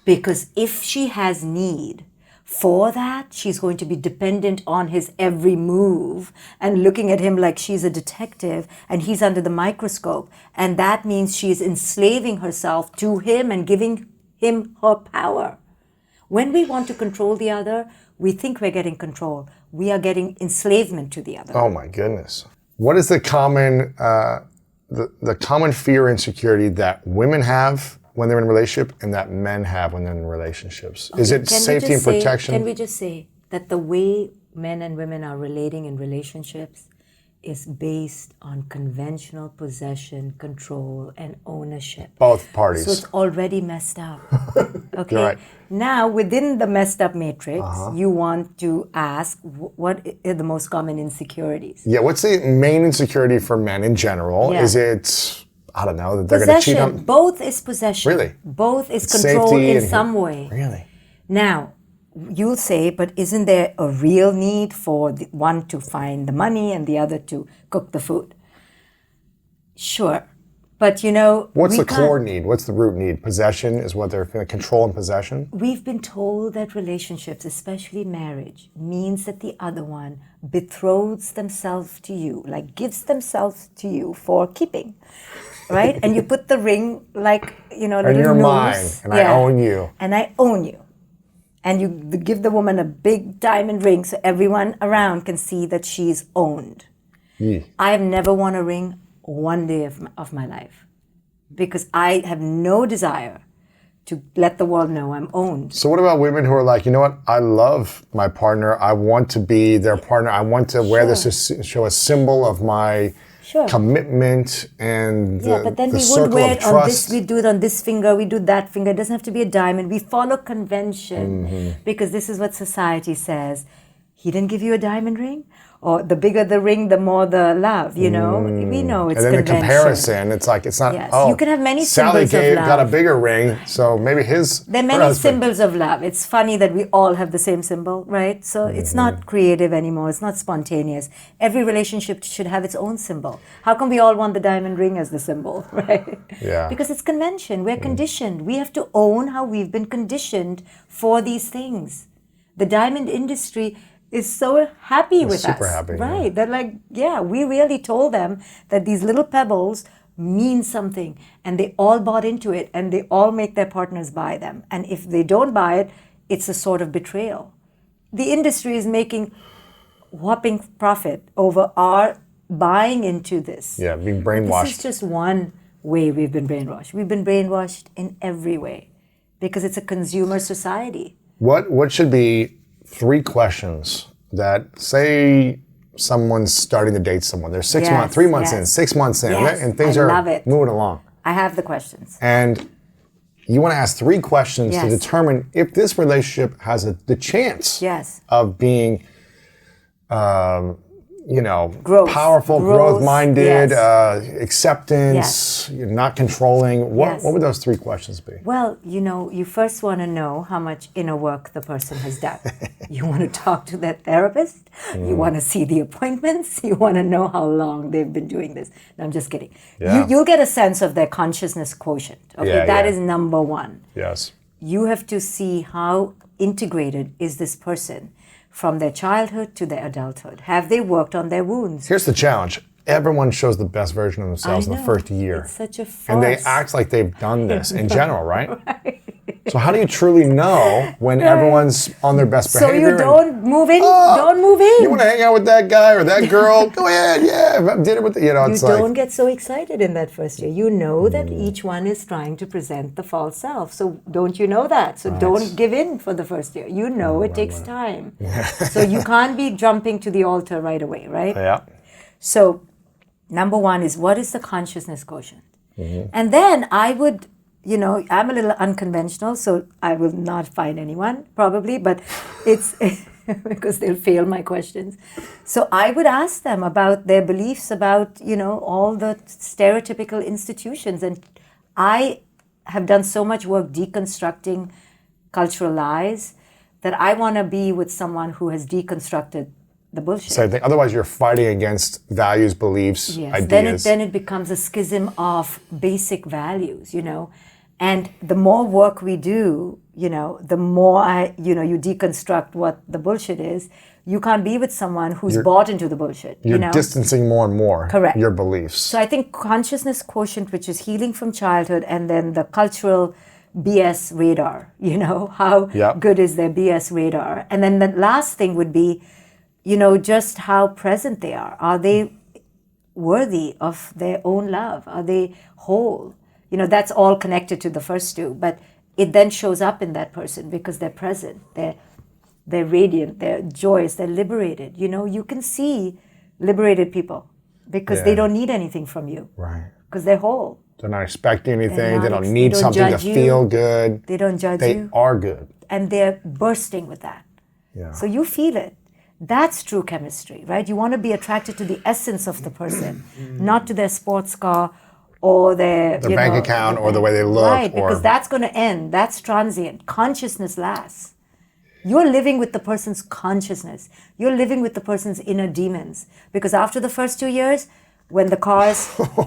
Because if she has need for that, she's going to be dependent on his every move and looking at him like she's a detective and he's under the microscope. And that means she's enslaving herself to him and giving him her power. When we want to control the other, we think we're getting control. We are getting enslavement to the other. Oh my goodness. What is the common fear and insecurity that women have when they're in a relationship and that men have when they're in relationships? Okay, is it safety and protection? Can we just say that the way men and women are relating in relationships is based on conventional possession, control, and ownership. Both parties. So it's already messed up. Okay. You're right. Now, within the messed up matrix, you want to ask what are the most common insecurities? Yeah, what's the main insecurity for men in general? Yeah. Is it, I don't know, that they're going to cheat on... Both is possession. Really? Both is control in some way. Really? Now, you'll say, but isn't there a real need for the one to find the money and the other to cook the food? Sure. But what's the core need? What's the root need? Possession is what they're feeling, control and possession? We've been told that relationships, especially marriage, means that the other one betroths themselves to you, like gives themselves to you for keeping, right? And you put the ring like, and you're mine, and I own you. And I own you. And you give the woman a big diamond ring so everyone around can see that she's owned. Yeah. I have never worn a ring one day of my life because I have no desire to let the world know I'm owned. So what about women who are like, you know what, I love my partner, I want to be their partner, I want to wear this to show a symbol of my commitment and but then we wouldn't wear it on this, we do it on this finger, we do that finger, it doesn't have to be a diamond. We follow convention because this is what society says. He didn't give you a diamond ring? Or the bigger the ring, the more the love, We know it's convention. And then the comparison, it's like, it's not, you can have many Sally symbols of love. got a bigger ring, so maybe there are many symbols of love. It's funny that we all have the same symbol, right? So it's not creative anymore. It's not spontaneous. Every relationship should have its own symbol. How come we all want the diamond ring as the symbol, right? Yeah. Because it's convention. We're conditioned. We have to own how we've been conditioned for these things. The diamond industry is so happy with us. Super happy. Right. Yeah. They're like, we really told them that these little pebbles mean something. And they all bought into it and they all make their partners buy them. And if they don't buy it, it's a sort of betrayal. The industry is making whopping profit over our buying into this. Yeah, being brainwashed. This is just one way we've been brainwashed. We've been brainwashed in every way because it's a consumer society. What should be 3 questions that, say someone's starting to date someone, they're 3 months in, 6 months in, and things are moving along. I have the questions. And you want to ask 3 questions to determine if this relationship has the chance of being Growth. powerful, Growth, growth-minded, yes. acceptance, you're not controlling. What Yes. would those three questions be? Well, you first want to know how much inner work the person has done. You want to talk to their therapist. You want to see the appointments. You want to know how long they've been doing this. No, I'm just kidding. Yeah. You'll get a sense of their consciousness quotient. Okay, Yeah, that yeah. is number one. Yes. You have to see how integrated is this person from their childhood to their adulthood. Have they worked on their wounds? Here's the challenge. Everyone shows the best version of themselves in the know. first year. It's such a farce. And they act like they've done this in general, right? So how do you truly know when everyone's on their best So behavior? you don't move in. Oh, Don't move in. You want to hang out with that guy or that girl? Go ahead, yeah. Did it with the, You it's don't like, get so excited in that first year. You know that each one is trying to present the false self. So don't you know that? So don't give in for the first year. You know it takes time. So you can't be jumping to the altar right away, right? yeah. So number one is, what is the consciousness quotient? Mm-hmm. And then I would, I'm a little unconventional, so I will not find anyone probably, but it's because they'll fail my questions. So I would ask them about their beliefs about, all the stereotypical institutions. And I have done so much work deconstructing cultural lies that I want to be with someone who has deconstructed the bullshit. Same thing. Otherwise, you're fighting against values, beliefs, Yes. ideas. Then it becomes a schism of basic values, And the more work we do, the more you deconstruct what the bullshit is. You can't be with someone who's bought into the bullshit. You're distancing more and more Correct. your beliefs. So I think consciousness quotient, which is healing from childhood, and then the cultural BS radar, how Yep. good is their BS radar? And then the last thing would be, just how present they are. Are they worthy of their own love? Are they whole? That's all connected to the first two, but it then shows up in that person because they're present, they're radiant, they're joyous, they're liberated. You can see liberated people because they Yeah. don't need anything from you Right. because they're whole. They're not expecting anything. They not don't ex- need they don't something to judge you. feel good. They don't judge They you. are good. And they're bursting with that. Yeah. So you feel it. That's true chemistry, right? You want to be attracted to the essence of the person, not to their sports car or their bank account or the way they look. Right, because or, that's going to end. That's transient. Consciousness lasts. You're living with the person's consciousness. You're living with the person's inner demons. Because after the first 2 years, when the cars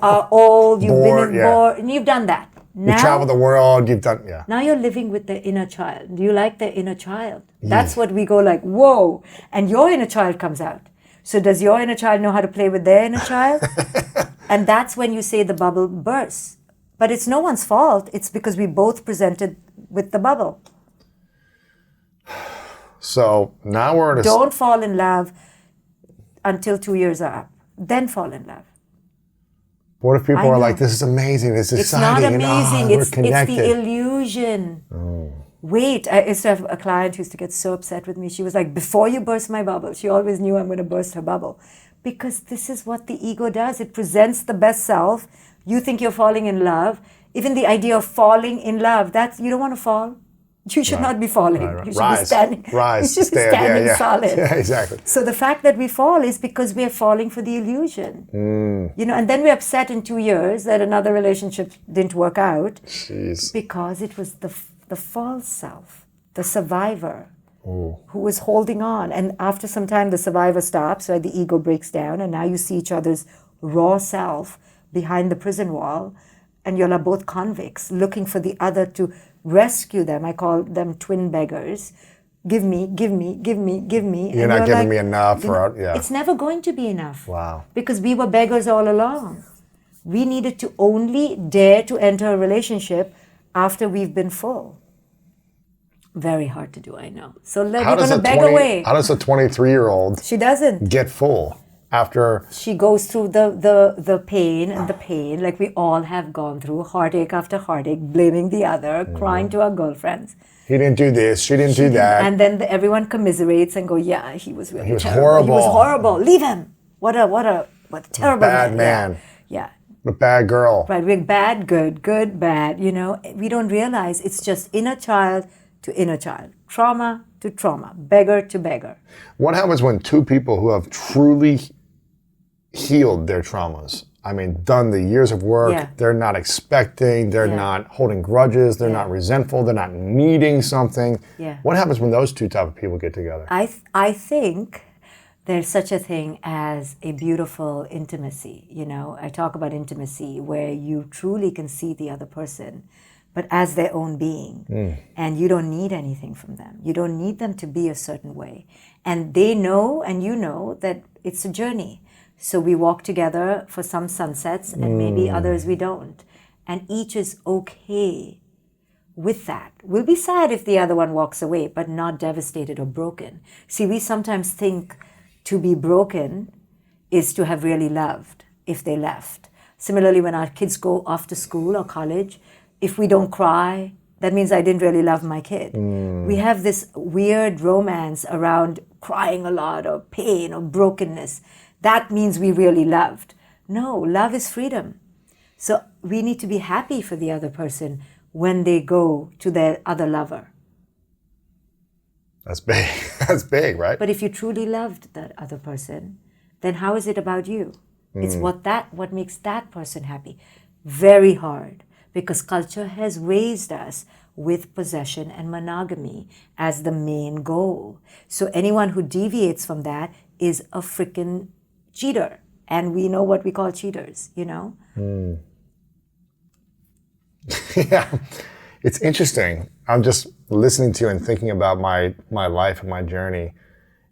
are old, you've Bored, been yeah. bored, and you've done that. you travel the world. You've done, yeah. Now you're living with the inner child. Do you like the inner child? That's what we go like, whoa. And your inner child comes out. So does your inner child know how to play with their inner child? And that's when you say the bubble bursts. But it's no one's fault. It's because we both presented with the bubble. So now we're at a Don't fall in love until 2 years are up. Then fall in love. What if people I are know. like, this is amazing, this is It's not exciting, amazing. and we're It's connected. the illusion. Wait, I used to have a client who used to get so upset with me. She was like, before you burst my bubble, she always knew I'm going to burst her bubble. Because this is what the ego does. It presents the best self. You think you're falling in love. Even the idea of falling in love, you don't want to fall. You should not be falling. Right. You should be standing. Rise, You should be stand, standing yeah. solid. Yeah, exactly. So the fact that we fall is because we are falling for the illusion. And then we're upset in 2 years that another relationship didn't work out Jeez. because it was the false self, the survivor, who was holding on. And after some time, the survivor stops, right? The ego breaks down, and now you see each other's raw self behind the prison wall, and you're like both convicts looking for the other to rescue them. I call them twin beggars. Give me, give me, give me, give me. You're And not giving like, me enough. yeah. It's never going to be enough. Wow. Because we were beggars all along. We needed to only dare to enter a relationship after we've been full. Very hard to do, I know. So we're going to beg away. How does a 23-year-old She doesn't. get full after? She goes through the pain and the pain, like we all have gone through, heartache after heartache, blaming the other, crying to our girlfriends. He didn't do this. She didn't do that. And then everyone commiserates and go, yeah, he was really was terrible. horrible. He was horrible. Leave him. What a terrible bad man. Yeah. A bad girl. Right. We're bad, good, good, bad. We don't realize it's just inner child to inner child, trauma to trauma, beggar to beggar. What happens when two people who have truly healed their traumas. I mean, done the years of work. Yeah. They're not expecting. They're not holding grudges. They're not resentful. They're not needing something. Yeah. What happens when those two type of people get together? I think there's such a thing as a beautiful intimacy. You know, I talk about intimacy where you truly can see the other person, but as their own being. And you don't need anything from them. You don't need them to be a certain way. And they know, and you know, that it's a journey. So we walk together for some sunsets and maybe others we don't. And each is okay with that. We'll be sad if the other one walks away, but not devastated or broken. See, we sometimes think to be broken is to have really loved if they left. Similarly, when our kids go off to school or college, if we don't cry, that means I didn't really love my kid. We have this weird romance around crying a lot or pain or brokenness. That means we really loved. No, love is freedom. So we need to be happy for the other person when they go to their other lover. That's big. That's big, right? But if you truly loved that other person, then how is it about you? It's what makes that person happy. Very hard, because culture has raised us with possession and monogamy as the main goal. So anyone who deviates from that is a freaking cheater. And we know what we call cheaters, you know? Yeah, it's interesting. I'm just listening to you and thinking about my life and my journey,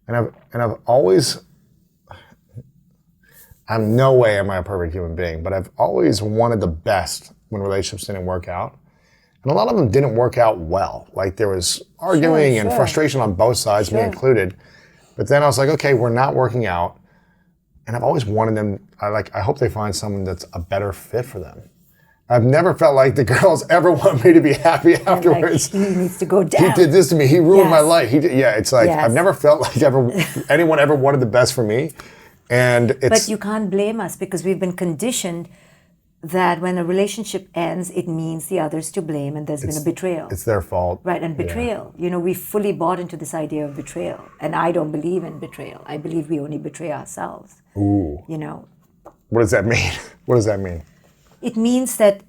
and I've always, I'm no way am I a perfect human being, but I've always wanted the best when relationships didn't work out, and a lot of them didn't work out well. Like there was arguing and frustration on both sides, me included. But then I was like, okay, we're not working out. And I've always wanted them, I hope they find someone that's a better fit for them. I've never felt like the girls ever want me to be happy afterwards. Like, he needs to go down. He did this to me. He ruined my life. It's like, I've never felt like anyone ever wanted the best for me. And it's... But you can't blame us because we've been conditioned that when a relationship ends, it means the other's to blame and there's been a betrayal. It's their fault. Right, and betrayal. You know, we fully bought into this idea of betrayal. And I don't believe in betrayal. I believe we only betray ourselves. Ooh. You know. What does that mean? What does that mean? It means that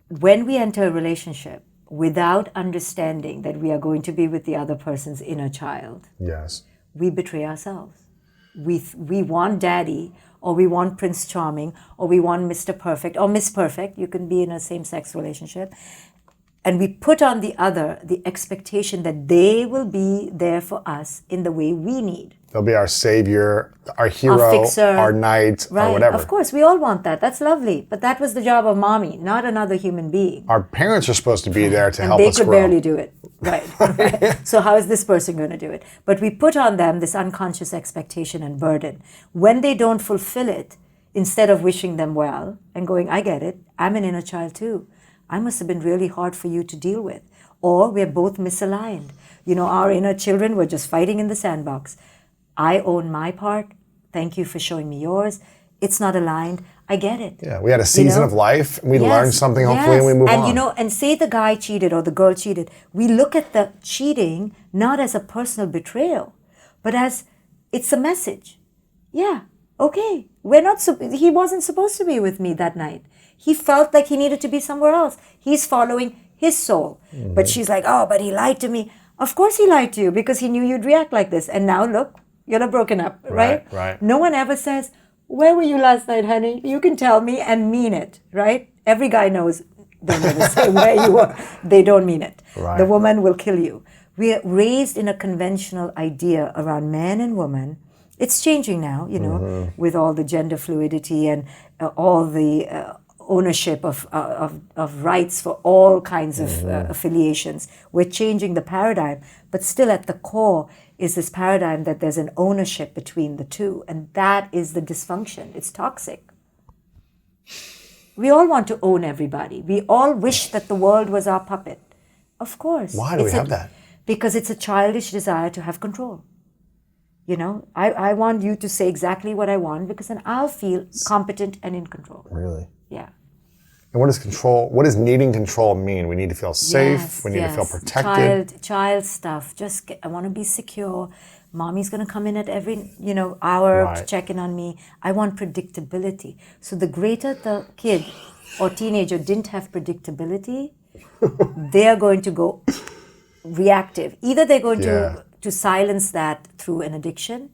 when we enter a relationship without understanding that we are going to be with the other person's inner child, yes, we betray ourselves. We want daddy, or we want Prince Charming, or we want Mr. Perfect, or Miss Perfect. You can be in a same-sex relationship. And we put on the other the expectation that they will be there for us in the way we need. They'll be our savior, our hero, our fixer, our knight, right, or whatever. Of course, we all want that. That's lovely. But that was the job of mommy, not another human being. Our parents are supposed to be there to help And us they could grow. barely do it. Right. So how is this person going to do it? But we put on them this unconscious expectation and burden. When they don't fulfill it, instead of wishing them well and going, I get it, I'm an inner child too. I must have been really hard for you to deal with. Or we're both misaligned. You know, our inner children were just fighting in the sandbox. I own my part. Thank you for showing me yours. It's not aligned. I get it. Yeah, we had a season of life. We learned something, hopefully, and we move on. And and say the guy cheated or the girl cheated. We look at the cheating not as a personal betrayal, but as it's a message. Yeah, okay. He wasn't supposed to be with me that night. He felt like he needed to be somewhere else. He's following his soul. But she's like, oh, but he lied to me. Of course he lied to you because he knew you'd react like this. And now look, you're broken up, right? Right. No one ever says, where were you last night, honey? You can tell me and mean it, right? Every guy knows, don't ever say where you were. They don't mean it. Right. The woman will kill you. We are raised in a conventional idea around man and woman. It's changing now, you know, with all the gender fluidity and all the ownership of rights for all kinds of affiliations. We're changing the paradigm, but still at the core is this paradigm that there's an ownership between the two, and that is the dysfunction. It's toxic. We all want to own everybody. We all wish that the world was our puppet. Of course. Why do we have that? Because it's a childish desire to have control. You know, I want you to say exactly what I want because then I'll feel competent and in control. Really? Yeah. And what does needing control mean? We need to feel safe. Yes, We need to feel yes. protected. Child stuff. I want to be secure. Mommy's going to come in at every, hour to Right. check in on me. I want predictability. So the greater the kid or teenager didn't have predictability, they're going to go reactive. Either they're going to silence that through an addiction,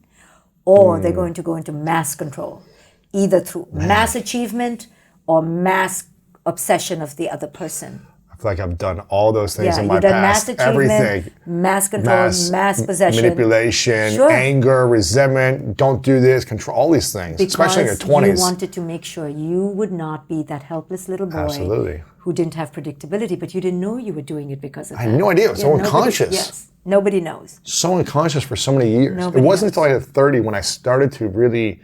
or they're going to go into mass control, either through mass achievement or mass obsession of the other person. I feel like I've done all those things in my you've done past. mass achievement, Everything. mass control, mass possession. Manipulation, Sure. anger, resentment, don't do this, control, all these things, especially in your 20s. You wanted to make sure you would not be that helpless little boy Absolutely. who didn't have predictability, but you didn't know you were doing it because of that. I had no idea. It was so unconscious. Yes, nobody knows. So unconscious for so many years. Nobody it wasn't knows. until I hit 30 when I started to really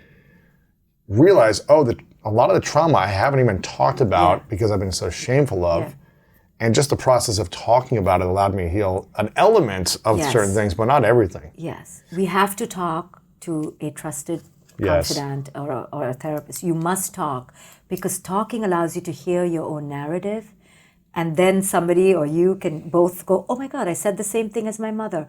realize, a lot of the trauma I haven't even talked about because I've been so shameful of. Yeah. And just the process of talking about it allowed me to heal an element of Yes. certain things, but not everything. Yes, we have to talk to a trusted Yes. confidant or a therapist. You must talk, because talking allows you to hear your own narrative, and then somebody or you can both go, oh my God, I said the same thing as my mother.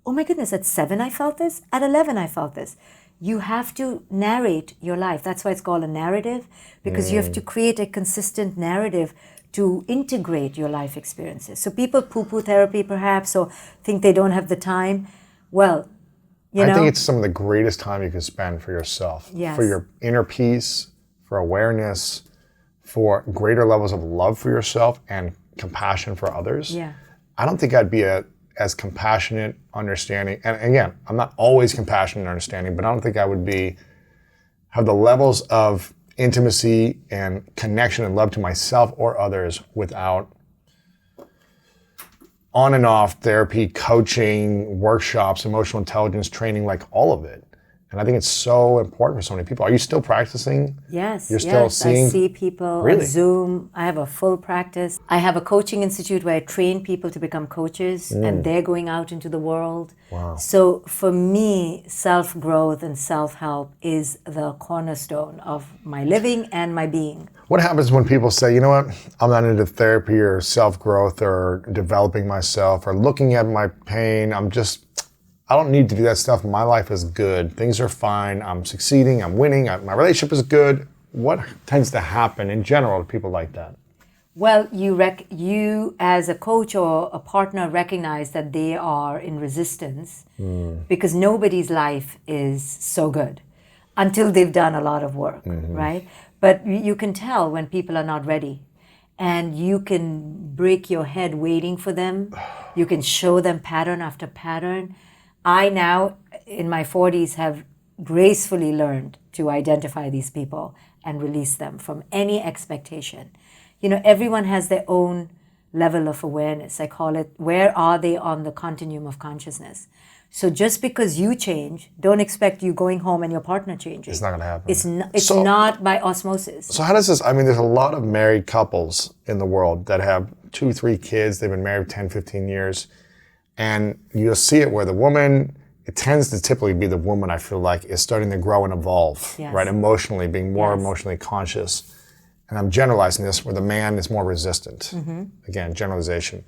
Oh my goodness, at 7 I felt this, at 11 I felt this. You have to narrate your life. That's why it's called a narrative, because you have to create a consistent narrative to integrate your life experiences. So people poo-poo therapy perhaps, or think they don't have the time. Well, I think it's some of the greatest time you can spend for yourself, Yes. for your inner peace, for awareness, for greater levels of love for yourself and compassion for others. Yeah. I don't think I'd be as compassionate, understanding, and again, I'm not always compassionate and understanding, but I don't think I would have the levels of intimacy and connection and love to myself or others without on and off therapy, coaching, workshops, emotional intelligence training, like all of it. And I think it's so important for so many people. Are you still practicing? Yes, You're still seeing? I see people Really? on Zoom. I have a full practice. I have a coaching institute where I train people to become coaches, and they're going out into the world. Wow. So for me, self-growth and self-help is the cornerstone of my living and my being. What happens when people say, you know what, I'm not into therapy or self-growth or developing myself or looking at my pain. I don't need to do that stuff. My life is good. Things are fine. I'm succeeding. I'm winning. My relationship is good. What tends to happen in general to people like that? Well, you as a coach or a partner recognize that they are in resistance because nobody's life is so good until they've done a lot of work, right? But you can tell when people are not ready, and you can break your head waiting for them. You can show them pattern after pattern. I now, in my 40s, have gracefully learned to identify these people and release them from any expectation. Everyone has their own level of awareness. I call it, where are they on the continuum of consciousness? So just because you change, don't expect you going home and your partner changing. It's not going to happen. It's not by osmosis. So how does this, there's a lot of married couples in the world that have 2, 3 kids. They've been married 10, 15 years. And you'll see it where it tends to typically be the woman, I feel like, is starting to grow and evolve, Yes. right? Emotionally, being more Yes. emotionally conscious. And I'm generalizing this, where the man is more resistant. Again, generalization.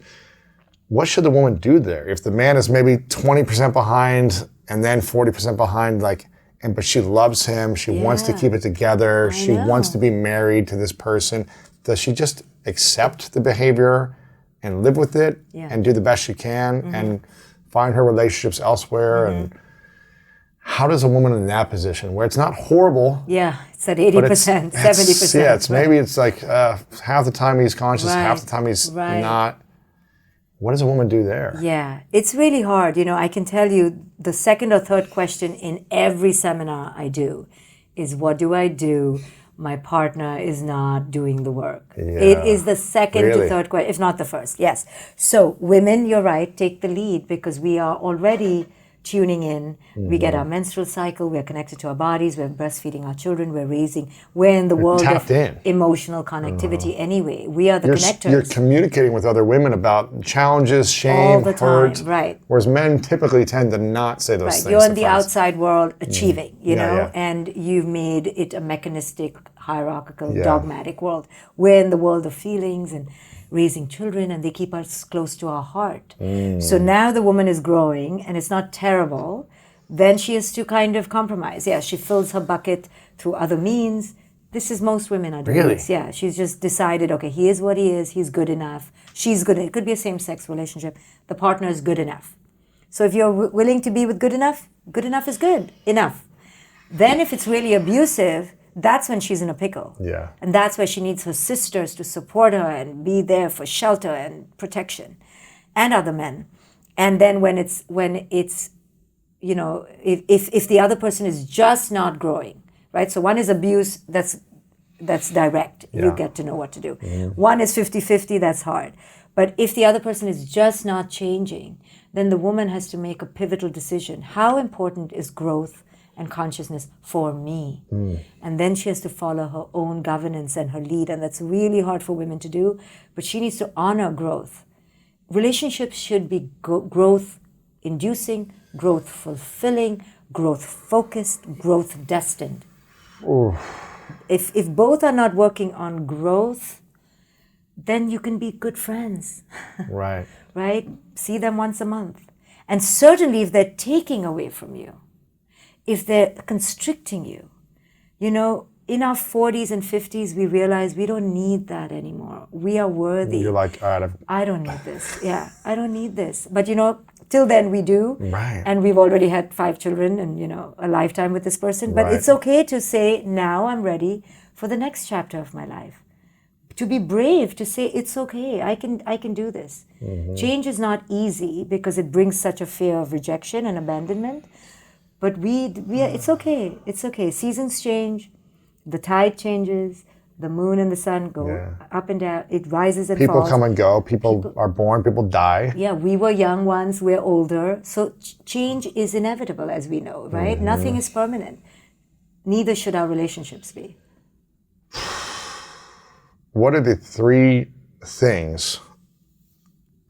What should the woman do there? If the man is maybe 20% behind and then 40% behind, but she loves him, she wants to keep it together, she know. wants to be married to this person, does she just accept the behavior and live with it and do the best she can and find her relationships elsewhere? And how does a woman in that position, where it's not horrible, Yeah, it's at but it's 80%, 70%. Yeah, maybe it's like half the time he's conscious, half the time he's Right. not. What does a woman do there? Yeah, it's really hard. I can tell you the second or third question in every seminar I do is, what do I do? My partner is not doing the work. It is the second Really? to third question, if not the first. Yes. So women, you're right, take the lead, because we are already tuning in. We get our menstrual cycle. We're connected to our bodies. We're breastfeeding our children. We're in the world tapped of in. emotional connectivity anyway. We are the connectors. You're communicating with other women about challenges, shame, all the time, hurt. right? Whereas men typically tend to not say those Right. things. You're in to the friends. outside world achieving, Yeah. and you've made it a mechanistic, hierarchical, Yeah. dogmatic world. We're in the world of feelings and raising children, and they keep us close to our heart. So now the woman is growing, and it's not terrible. Then she has to kind of compromise. Yeah, she fills her bucket through other means. This is most women are doing Really? this. Yeah, she's just decided, okay, he is what he is. He's good enough. She's good. It could be a same-sex relationship. The partner is good enough. So if you're willing to be with good enough is good enough. Then if it's really abusive, that's when she's in a pickle. Yeah. And that's where she needs her sisters to support her and be there for shelter and protection, and other men. And then when it's if the other person is just not growing, right? So one is abuse, that's direct. Yeah. You get to know what to do. One is 50-50, that's hard. But if the other person is just not changing, then the woman has to make a pivotal decision. How important is growth and consciousness for me? And then she has to follow her own governance and her lead, and that's really hard for women to do, but she needs to honor growth. Relationships should be growth inducing, growth fulfilling, growth focused, growth destined. If both are not working on growth, then you can be good friends. Right. Right? See them once a month. And certainly if they're taking away from you, if they're constricting you, in our 40s and 50s, we realize we don't need that anymore. We are worthy. You're like, all right, I don't need this. Yeah, I don't need this. But till then we do. Right. And we've already had 5 children and, a lifetime with this person. But Right. it's okay to say, now I'm ready for the next chapter of my life. To be brave, to say, it's okay, I can do this. Change is not easy because it brings such a fear of rejection and abandonment. But it's okay. It's okay. Seasons change. The tide changes. The moon and the sun go up and down. It rises and people falls. come and go. People are born. People die. Yeah, we were young ones. We're older. So change is inevitable, as we know, right? Nothing is permanent. Neither should our relationships be. What are the 3 things,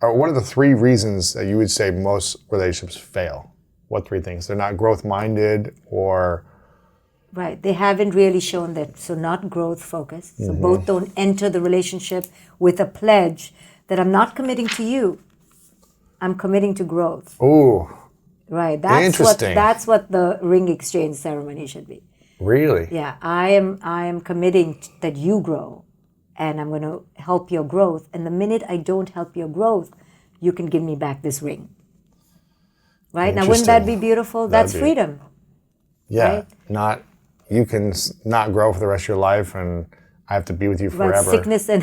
or what are the 3 reasons that you would say most relationships fail? What 3 things? They're not growth-minded, or... Right, they haven't really shown that, so not growth focused. So both don't enter the relationship with a pledge that I'm not committing to you, I'm committing to growth. Ooh, Right, Interesting. That's what the ring exchange ceremony should be. really? Yeah, I am committing that you grow, and I'm going to help your growth. And the minute I don't help your growth, you can give me back this ring. Right? Now, wouldn't that be Interesting. beautiful? That'd That's be- freedom. Yeah, Right? you can not grow for the rest of your life, and I have to be with you About forever. sickness and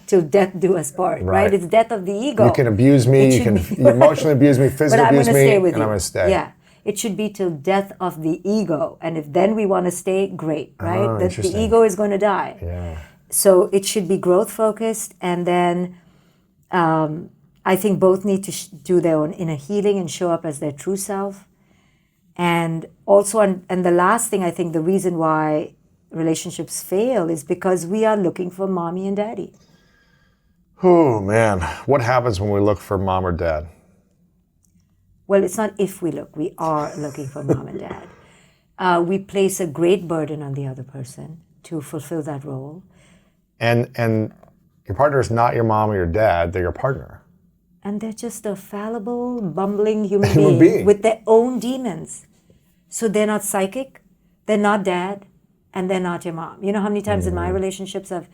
till death do us part. Right? Right. It's death of the ego. You can abuse me, It you can should be- you emotionally abuse me, but physically I'm going abuse to me, stay with and you. I'm going to stay. Yeah. It should be till death of the ego. And if then we want to stay, great, right? Oh, The interesting. ego is going to die. Yeah. So it should be growth focused. And then I think both need to do their own inner healing and show up as their true self. And also, and the last thing, I think the reason why relationships fail is because we are looking for mommy and daddy. Oh, man. What happens when we look for mom or dad? Well, it's not if we look, we are looking for mom and dad. We place a great burden on the other person to fulfill that role. And your partner is not your mom or your dad, they're your partner. And they're just a fallible, bumbling human Human being being. with their own demons. So they're not psychic, they're not dad, and they're not your mom. You know how many times in my relationships I've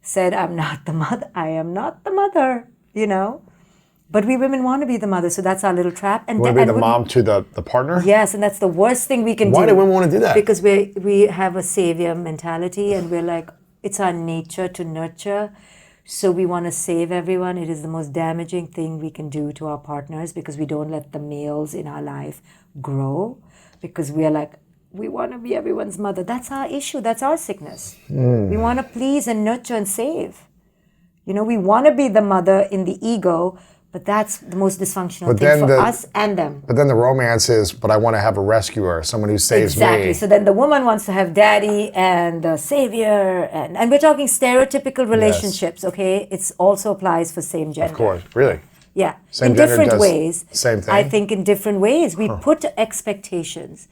said, I'm not the mother, I am not the mother, But we women want to be the mother, so that's our little trap. And You want to be the and mom to the partner? Yes, and that's the worst thing we can do. Why do women want to do that? Because we have a savior mentality, and we're like, it's our nature to nurture. So we want to save everyone. It is the most damaging thing we can do to our partners because we don't let the males in our life grow. Because we are like, we want to be everyone's mother. That's our issue. That's our sickness. We want to please and nurture and save. We want to be the mother in the ego, But that's the most dysfunctional But thing then for the- us and them. But then the romance is, but I want to have a rescuer, someone who saves Exactly. me. So then the woman wants to have daddy and the savior, and we're talking stereotypical relationships. Okay, it also applies for same gender. Of course, really. Yeah, Same in gender different does ways. same thing? I think in different ways we put expectations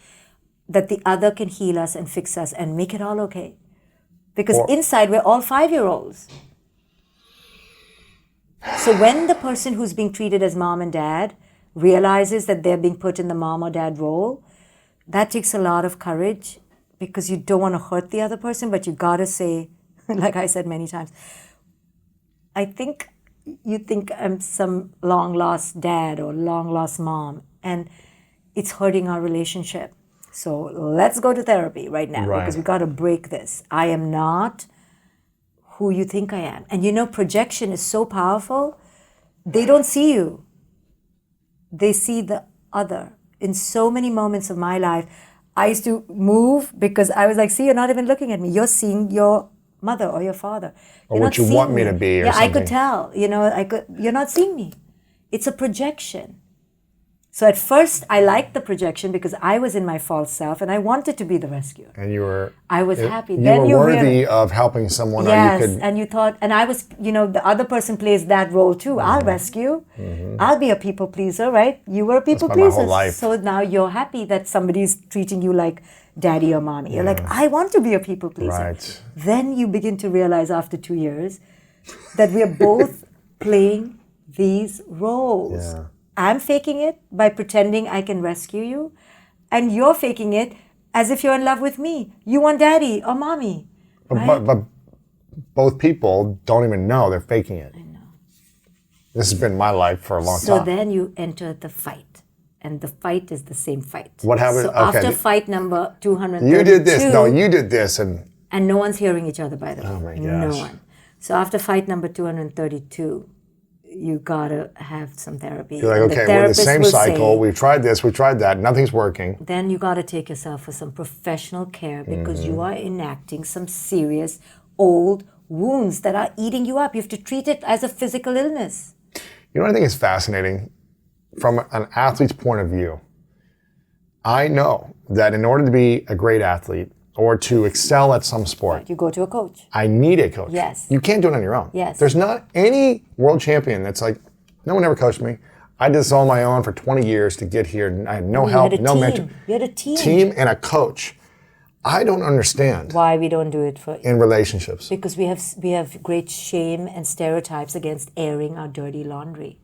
that the other can heal us and fix us and make it all okay. Because inside we're all 5-year-olds. So when the person who's being treated as mom and dad realizes that they're being put in the mom or dad role, that takes a lot of courage because you don't want to hurt the other person, but you gotta say, like I said many times, I think you think I'm some long lost dad or long lost mom, and it's hurting our relationship. So let's go to therapy right now because we got to break this. I am not who you think I am. And you know, projection is so powerful. They don't see you. They see the other. In so many moments of my life, I used to move because I was like, see, you're not even looking at me. You're seeing your mother or your father. Or You're what not you want seeing me to be or yeah, I could something. tell. You know, you're not seeing me. It's a projection. So at first, I liked the projection because I was in my false self and I wanted to be the rescuer. And you were... I was happy. You Then were you worthy realize, of helping someone, yes, or you could... and you thought, and I was, you know, the other person plays that role too. I'll rescue. I'll be a people pleaser, right? You were a people been my pleaser. whole life. So now you're happy that somebody's treating you like daddy or mommy. You're like, I want to be a people pleaser. Right. Then you begin to realize after 2 years that we are both playing these roles. Yeah. I'm faking it by pretending I can rescue you, and you're faking it as if you're in love with me. You want daddy or mommy. Right? But both people don't even know they're faking it. I know. This has been my life for a long So time. then you enter the fight, and the fight is the same fight. What happened? So Okay. after fight number 232, You did this. No, you did this. and no one's hearing each other, by the way. Oh my No gosh. one. So after fight number 232, you gotta have some therapy. You're like, And okay, we're in the therapist same will cycle. say, We've tried this. We've tried that. Nothing's working. then you gotta take yourself for some professional care because you are enacting some serious old wounds that are eating you up. You have to treat it as a physical illness. You know what I think is fascinating? From an athlete's point of view, I know that in order to be a great athlete or to excel at some sport, You go to a coach. I need a coach. Yes. You can't do it on your own. Yes. There's not any world champion that's like, no one ever coached me. I did this all on my own for 20 years to get here. And I had no You help, had a no team. mentor. You had a team. Team and a coach. I don't understand Why we don't do it for in relationships. because we have great shame and stereotypes against airing our dirty laundry.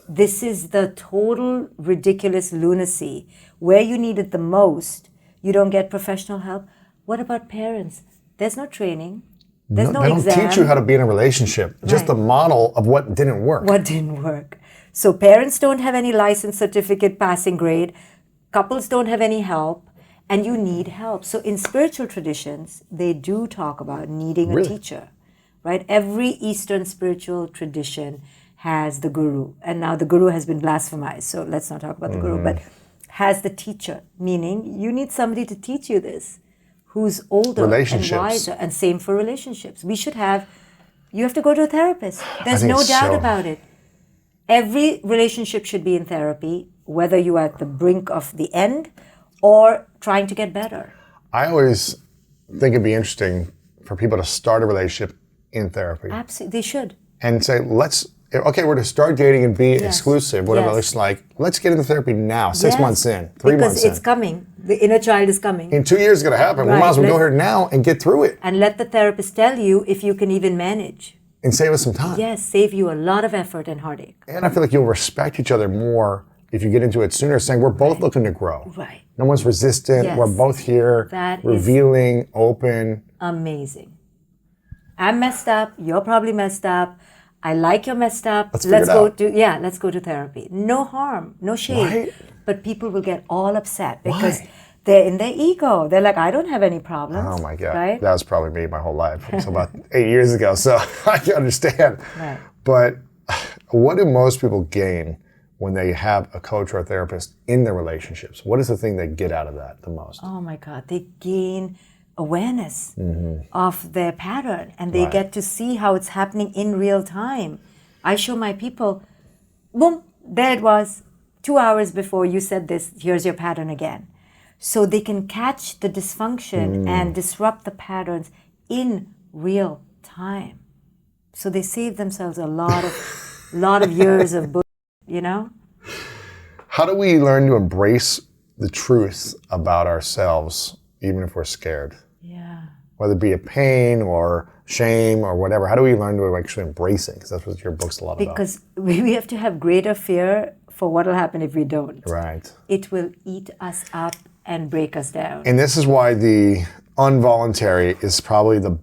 This is the total ridiculous lunacy. Where you need it the most, you don't get professional help. What about parents? There's no training. There's no They don't exam. teach you how to be in a relationship. Just the model of what didn't work. What didn't work? So parents don't have any license certificate passing grade. Couples don't have any help. And you need help. So in spiritual traditions, they do talk about needing a teacher, right? Every Eastern spiritual tradition has the guru. And now the guru has been blasphemized. So let's not talk about the guru, but has the teacher, meaning you need somebody to teach you this, who's older and Relationships. wiser. And same for relationships. You have to go to a therapist. There's think no it's doubt so- about it. Every relationship should be in therapy, whether you are at the brink of the end or trying to get better. I always think it'd be interesting for people to start a relationship in therapy Absolutely, they should. and say, okay, we're to start dating and be exclusive, whatever Yes. it looks like. Let's get into therapy now, 6 Yes, months in, 3 because months in. it's coming. The inner child is coming. In 2 years, it's going to happen. We Right, might as well go let's- here now and get through it And let the therapist tell you if you can even manage. and save us some time. Yes, save you a lot of effort and heartache. And I feel like you'll respect each other more if you get into it sooner, saying we're both looking to grow. Right. No one's resistant. Yes. We're both here, That is- revealing, open. Amazing. I'm messed up. You're probably messed up. I like you're messed up. Let's figure it out. Let's go to therapy. No harm, no shame. Right. But people will get all upset because Why? they're in their ego. They're like, I don't have any problems. Oh my God. Right? That was probably me my whole life. It was about 8 years ago, so I can understand. Right. But what do most people gain when they have a coach or a therapist in their relationships? What is the thing they get out of that the most? Oh my God, they gain awareness of their pattern and they get to see how it's happening in real time. I show my people, boom, there it was. 2 hours before you said this, here's your pattern again. So they can catch the dysfunction and disrupt the patterns in real time. So they save themselves a lot of years of you know? How do we learn to embrace the truth about ourselves, even if we're scared? Yeah. Whether it be a pain or shame or whatever, how do we learn to actually embrace it? Because that's what your book's a lot about. Because we have to have greater fear for what will happen if we don't. Right. It will eat us up and break us down. And this is why the involuntary is probably the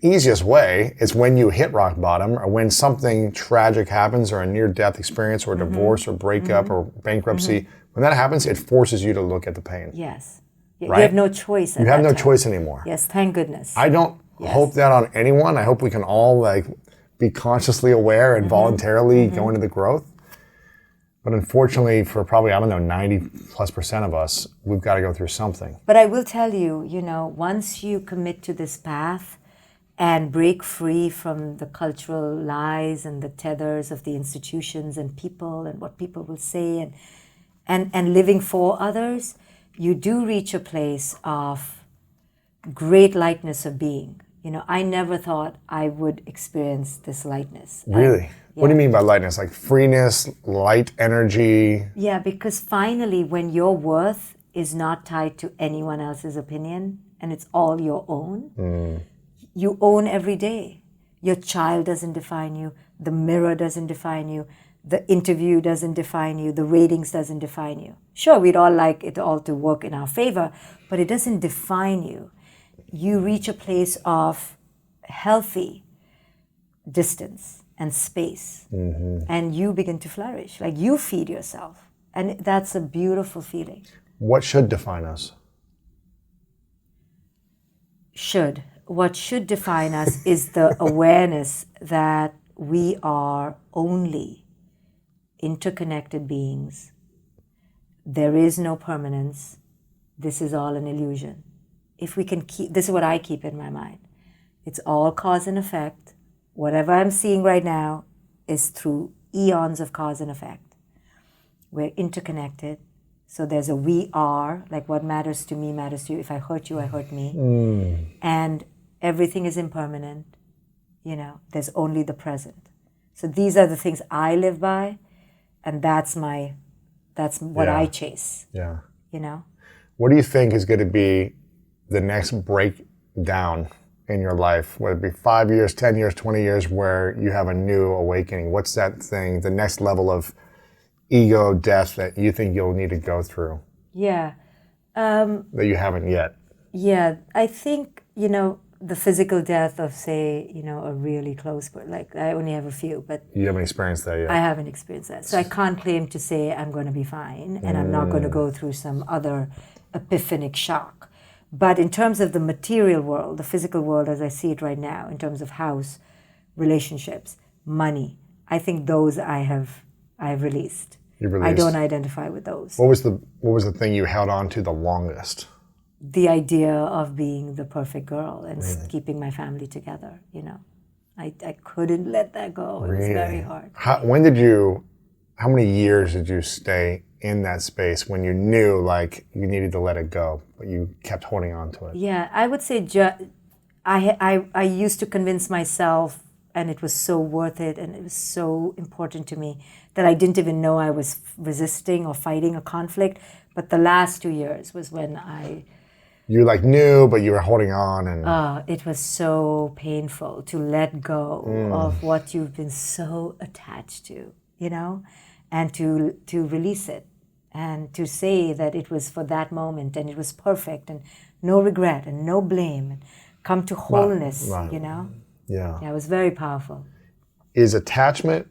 easiest way. It's when you hit rock bottom or when something tragic happens or a near-death experience or a divorce or breakup or bankruptcy. When that happens, it forces you to look at the pain. Yes. Right? You have no choice. You have no choice anymore. Yes, thank goodness. I don't hope that on anyone. I hope we can all be consciously aware and voluntarily go into the growth. But unfortunately, for probably, 90+% of us, we've got to go through something. But I will tell you, once you commit to this path and break free from the cultural lies and the tethers of the institutions and people and what people will say and living for others, you do reach a place of great lightness of being. I never thought I would experience this lightness. Really? What do you mean by lightness? Like freeness, light energy? Yeah, because finally, when your worth is not tied to anyone else's opinion and it's all your own, you own every day. Your child doesn't define you. The mirror doesn't define you. The interview doesn't define you. The ratings doesn't define you. Sure, we'd all like it all to work in our favor, but it doesn't define you. You reach a place of healthy distance and space, and you begin to flourish. Like you feed yourself, and that's a beautiful feeling. What should define us? What should define us is the awareness that we are only interconnected beings. There is no permanence. This is all an illusion. If we can keep, this is what I keep in my mind. It's all cause and effect. Whatever I'm seeing right now is through eons of cause and effect. We're interconnected. So there's a we are, like what matters to me matters to you. If I hurt you, I hurt me. And everything is impermanent. There's only the present. So these are the things I live by, and that's what I chase. Yeah. What do you think is going to be the next breakdown in your life, whether it be 5 years, 10 years, 20 years, where you have a new awakening? What's that thing, the next level of ego death that you think you'll need to go through? Yeah. That you haven't yet? Yeah, I think, the physical death of, say, a really close person. Like, I only have a few, but... You haven't experienced that yet? I haven't experienced that. So I can't claim to say I'm going to be fine and I'm not going to go through some other epiphanic shock. But in terms of the material world, the physical world as I see it right now, in terms of house, relationships, money, I think those I have released. You've released. I don't identify with those. What was the thing you held on to the longest? The idea of being the perfect girl and keeping my family together, I couldn't let that go. It was very hard. How many years did you stay in that space when you knew like you needed to let it go, but you kept holding on to it? Yeah, I would say I used to convince myself, and it was so worth it and it was so important to me that I didn't even know I was resisting or fighting a conflict. But the last 2 years was when you knew, but you were holding on, and it was so painful to let go of what you've been so attached to, and to release it and to say that it was for that moment and it was perfect and no regret and no blame and come to wholeness, Right. Yeah, it was very powerful. Is attachment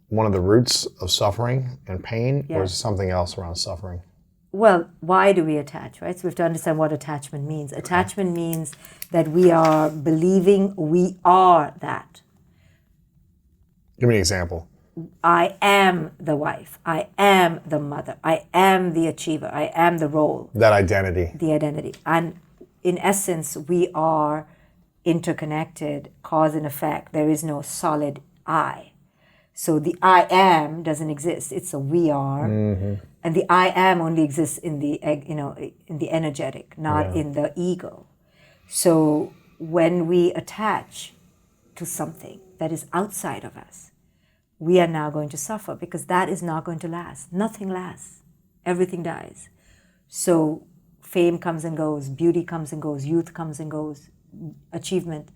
one of the roots of suffering and pain, Yeah. or is it something else around suffering? Well, why do we attach, right? So we have to understand what attachment means. Attachment means that we are believing we are that. Give me an example. I am the wife. I am the mother. I am the achiever. I am the role. That identity. The identity. And in essence, we are interconnected, cause and effect. There is no solid I. So the I am doesn't exist. It's a we are. And the I am only exists in the, in the energetic, not in the ego. So when we attach to something that is outside of us, we are now going to suffer because that is not going to last. Nothing lasts. Everything dies. So fame comes and goes, beauty comes and goes, youth comes and goes, achievement.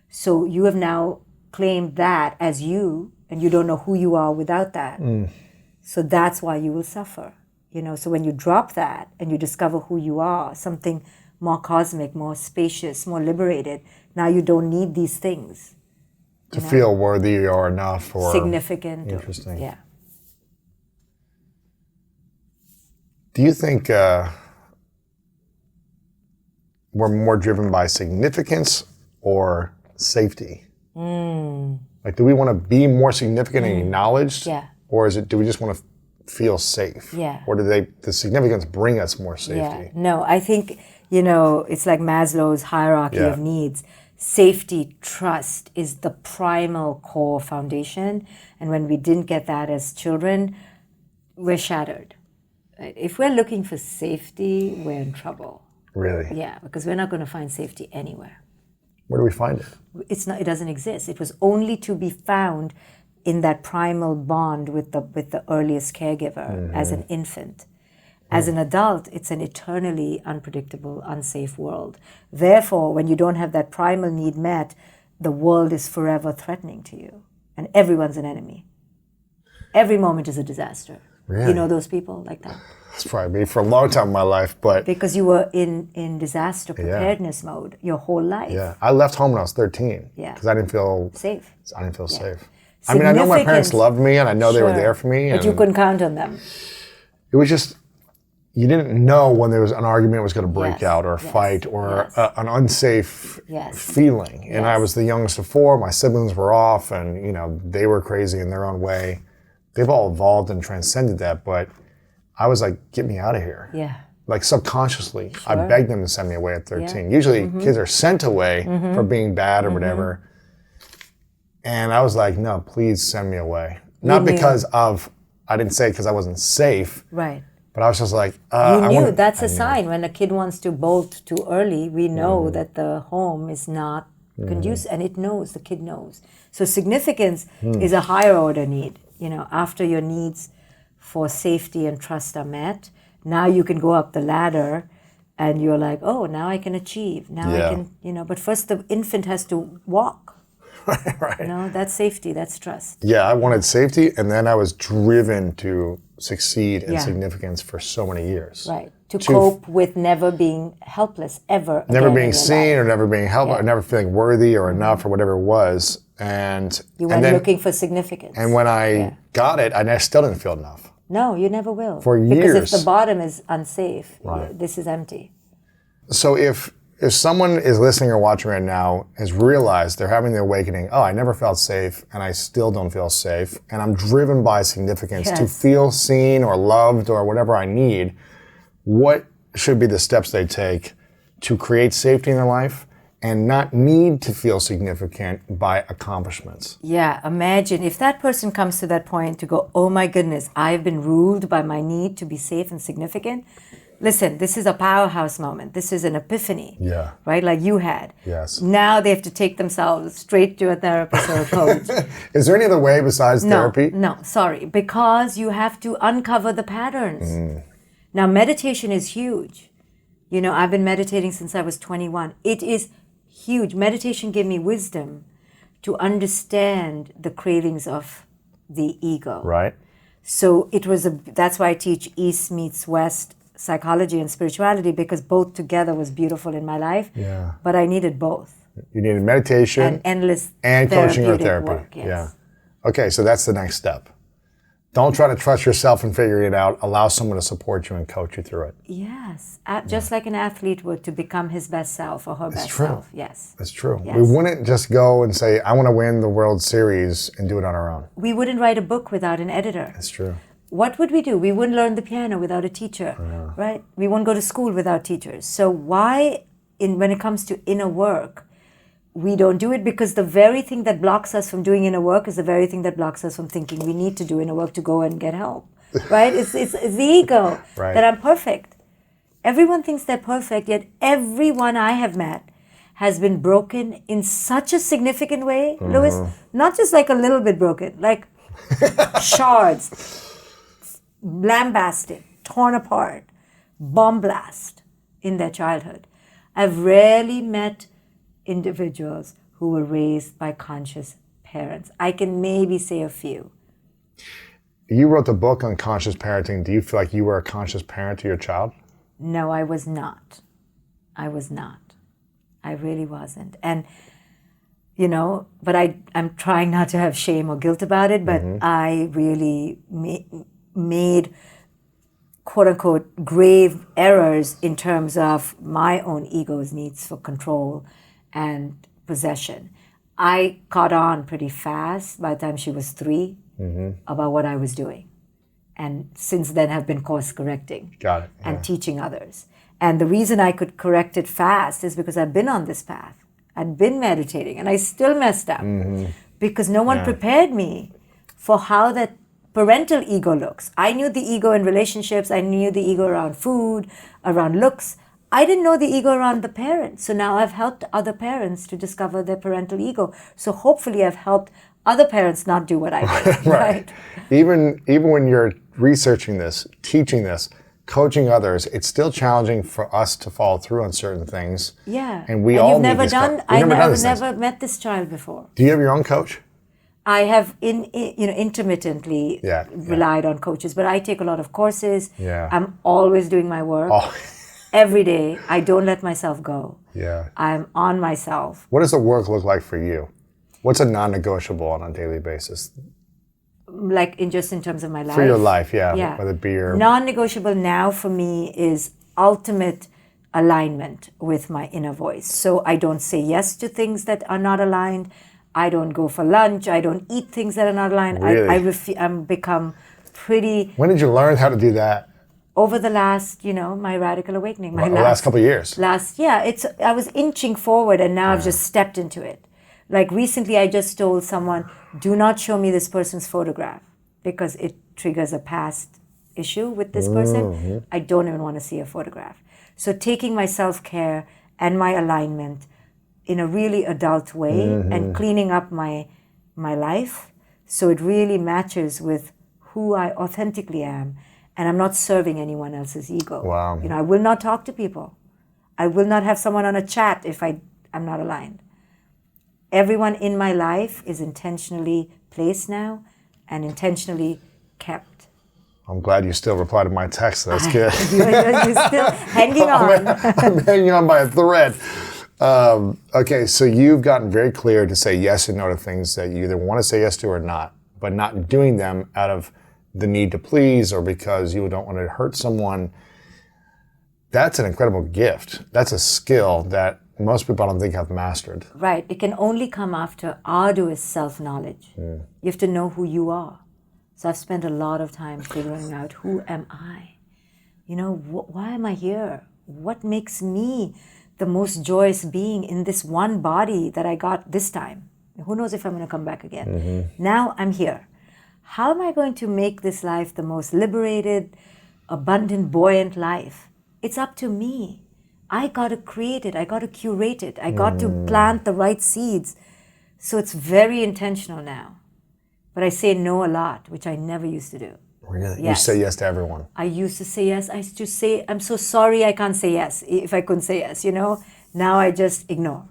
So you have now claimed that as you, and you don't know who you are without that. So that's why you will suffer. So when you drop that and you discover who you are, something more cosmic, more spacious, more liberated, now you don't need these things. To feel worthy or enough or significant. Interesting. Yeah. Do you think we're more driven by significance or safety? Like, do we want to be more significant and acknowledged? Yeah. Or do we just want to feel safe? Yeah. Or the significance bring us more safety? Yeah. No, I think, it's like Maslow's hierarchy of needs. Safety, trust is the primal core foundation. And when we didn't get that as children, we're shattered. Right? If we're looking for safety, we're in trouble. Really? Yeah, because we're not going to find safety anywhere. Where do we find it? It doesn't exist. It was only to be found in that primal bond with the earliest caregiver as an infant. As an adult, it's an eternally unpredictable, unsafe world. Therefore, when you don't have that primal need met, the world is forever threatening to you. And everyone's an enemy. Every moment is a disaster. Really? You know those people like that? It's probably me for a long time in my life, but... Because you were in disaster preparedness mode your whole life. Yeah, I left home when I was 13. Yeah. Because I didn't feel... Safe. I didn't feel safe. I mean, I know my parents loved me, and I know they were there for me. But you couldn't count on them. It was just... You didn't know when there was an argument was going to break out or a fight or an unsafe feeling. And I was the youngest of four. My siblings were off and, they were crazy in their own way. They've all evolved and transcended that. But I was like, get me out of here. Yeah. Like subconsciously, I begged them to send me away at 13. Usually kids are sent away for being bad or whatever. And I was like, no, please send me away. Not because I didn't say it because I wasn't safe. Right. But I was just like, you knew that's a sign. When a kid wants to bolt too early, we know that the home is not conducive, and it knows, the kid knows. So significance is a higher order need. After your needs for safety and trust are met, now you can go up the ladder and you're like, oh, now I can achieve. Now I can, but first the infant has to walk. Right. That's safety, that's trust. Yeah, I wanted safety, and then I was driven to succeed in significance for so many years. Right. To cope with never being helpless ever. Never being seen or never being helped or never feeling worthy or enough or whatever it was. And you went looking for significance. And when I got it, I still didn't feel enough. No, you never will. For years. Because if the bottom is unsafe, this is empty. So if someone is listening or watching right now, has realized they're having the awakening, I never felt safe and I still don't feel safe, and I'm driven by significance to feel seen or loved or whatever I need, what should be the steps they take to create safety in their life and not need to feel significant by accomplishments? Yeah, imagine if that person comes to that point to go, oh my goodness, I've been ruled by my need to be safe and significant. Listen, this is a powerhouse moment. This is an epiphany, right? Like you had. Yes. Now they have to take themselves straight to a therapist or a coach. Is there any other way besides therapy? No, sorry. Because you have to uncover the patterns. Now, meditation is huge. I've been meditating since I was 21. It is huge. Meditation gave me wisdom to understand the cravings of the ego. Right. So that's why I teach East meets West psychology and spirituality, because both together was beautiful in my life. Yeah. But I needed both. You needed meditation and endless and coaching or therapy. Work, yes. Yeah. Okay, so that's the next step. Don't try to trust yourself and figure it out. Allow someone to support you and coach you through it. Yes. Just like an athlete would to become his best self or her best self. Yes. That's true. Yes. We wouldn't just go and say, I want to win the World Series and do it on our own. We wouldn't write a book without an editor. That's true. What would we do? We wouldn't learn the piano without a teacher, right? We won't go to school without teachers. So why, when it comes to inner work, we don't do it because the very thing that blocks us from doing inner work is the very thing that blocks us from thinking we need to do inner work to go and get help, right? It's the ego Right. that I'm perfect. Everyone thinks they're perfect, yet everyone I have met has been broken in such a significant way, Louis. Not just like a little bit broken, like shards, lambasted, torn apart, bomb blast in their childhood. I've rarely met individuals who were raised by conscious parents. I can maybe say a few. You wrote the book on conscious parenting. Do you feel like you were a conscious parent to your child? No, I was not. I was not. I really wasn't. And, you know, but I'm trying not to have shame or guilt about it, but I really made quote unquote grave errors in terms of my own ego's needs for control and possession. I caught on pretty fast by the time she was 3 about what I was doing. And since then have been course correcting. Got it. And teaching others. And the reason I could correct it fast is because I've been on this path. I'd been meditating and I still messed up because no one prepared me for how that parental ego looks. I knew the ego in relationships. I knew the ego around food, around looks. I didn't know the ego around the parents. So now I've helped other parents to discover their parental ego. So hopefully I've helped other parents not do what I did. Right. Even when you're researching this, teaching this, coaching others, it's still challenging for us to follow through on certain things. Yeah. And we all you've need never these done. I've never met this child before. Do you have your own coach? I have intermittently relied on coaches, but I take a lot of courses. Yeah. I'm always doing my work. Every day. I don't let myself go. Yeah. I'm on myself. What does the work look like for you? What's a non-negotiable on a daily basis? Like in terms of my life. For your life, yeah. Whether it be your... Non-negotiable now for me is ultimate alignment with my inner voice. So I don't say yes to things that are not aligned. I don't go for lunch. I don't eat things that are not aligned. Really? I'm become pretty... When did you learn how to do that? Over the last, my radical awakening. The last couple of years? I was inching forward and now I've just stepped into it. Like recently I just told someone, do not show me this person's photograph because it triggers a past issue with this person. I don't even want to see a photograph. So taking my self-care and my alignment in a really adult way and cleaning up my life so it really matches with who I authentically am. And I'm not serving anyone else's ego. Wow. I will not talk to people. I will not have someone on a chat if I'm not aligned. Everyone in my life is intentionally placed now and intentionally kept. I'm glad you still reply to my text. That's good. You're still hanging on. I'm hanging on by a thread. Okay, so you've gotten very clear to say yes and no to things that you either want to say yes to or not, but not doing them out of the need to please or because you don't want to hurt someone. That's an incredible gift. That's a skill that most people I don't think have mastered. Right. It can only come after arduous self-knowledge. You have to know who you are. So I've spent a lot of time figuring out, who am I? Why am I here? What makes me the most joyous being in this one body that I got this time? Who knows if I'm going to come back again? Now I'm here. How am I going to make this life the most liberated, abundant, buoyant life? It's up to me. I got to create it. I got to curate it. I got to plant the right seeds. So it's very intentional now. But I say no a lot, which I never used to do. Really? Yes. You say yes to everyone. I used to say yes. I used to say, I'm so sorry I can't say yes, if I couldn't say yes, Now I just ignore.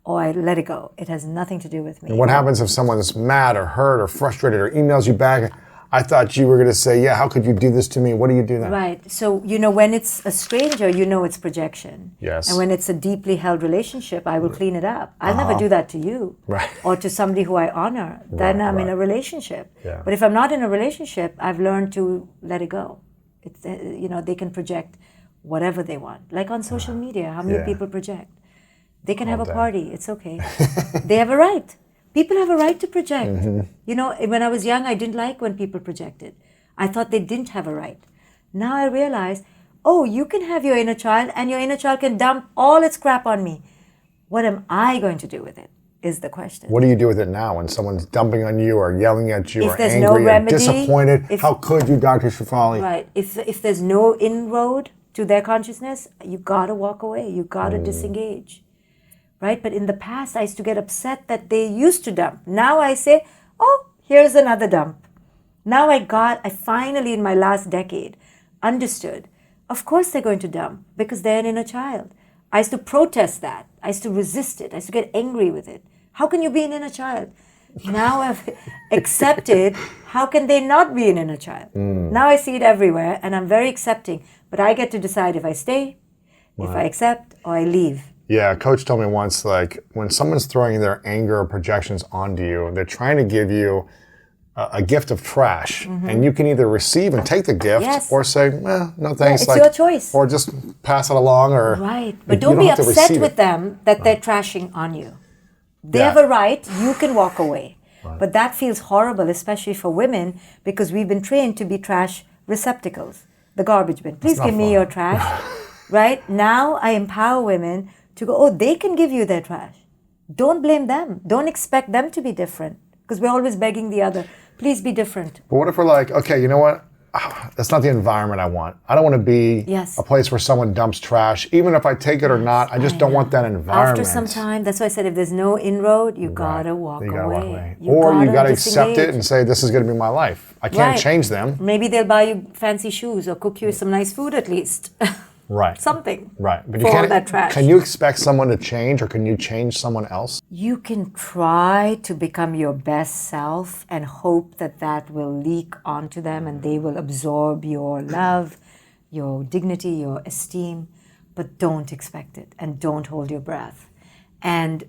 Or I let it go. It has nothing to do with me. And what happens if someone's mad or hurt or frustrated or emails you back? I thought you were going to say, yeah, how could you do this to me? What do you do then? Right. So, when it's a stranger, it's projection. Yes. And when it's a deeply held relationship, I will clean it up. I'll never do that to you. Right. Or to somebody who I honor. Then I'm in a relationship. Yeah. But if I'm not in a relationship, I've learned to let it go. It's, they can project whatever they want. Like on social media, how many people project? They can have a party. It's okay. They have a right. People have a right to project. When I was young, I didn't like when people projected. I thought they didn't have a right. Now I realize, you can have your inner child and your inner child can dump all its crap on me. What am I going to do with it is the question. What do you do with it now when someone's dumping on you or yelling at you If or there's angry no or remedy, disappointed? How could you, Dr. Shefali? Right. If there's no inroad to their consciousness, you gotta walk away. You gotta disengage. Right? But in the past, I used to get upset that they used to dump. Now I say, oh, here's another dump. Now I finally, in my last decade, understood. Of course they're going to dump because they're an inner child. I used to protest that. I used to resist it. I used to get angry with it. How can you be an inner child? Now I've accepted, how can they not be an inner child? Now I see it everywhere and I'm very accepting. But I get to decide if I stay, if I accept, or I leave. Yeah, a coach told me once, like, when someone's throwing their anger or projections onto you, they're trying to give you a gift of trash. And you can either receive and take the gift or say, no thanks. It's your choice. Or just pass it along. Or Right. But don't be upset with them that they're trashing on you. They have a right, you can walk away. But that feels horrible, especially for women, because we've been trained to be trash receptacles. The garbage bin. Please give me your trash. Right? Now I empower women to go, oh, they can give you their trash. Don't blame them. Don't expect them to be different. Because we're always begging the other, please be different. But what if we're like, okay, you know what? That's not the environment I want. I don't want to be a place where someone dumps trash. Even if I take it or not, I just don't want that environment. After some time, that's why I said if there's no inroad, you gotta walk away. Or you gotta accept it and say, this is gonna be my life. I can't change them. Maybe they'll buy you fancy shoes or cook you some nice food at least. Right. Something. Right. But you can't, that trash. Can you expect someone to change, or can you change someone else? You can try to become your best self and hope that that will leak onto them and they will absorb your love, your dignity, your esteem, but don't expect it and don't hold your breath. And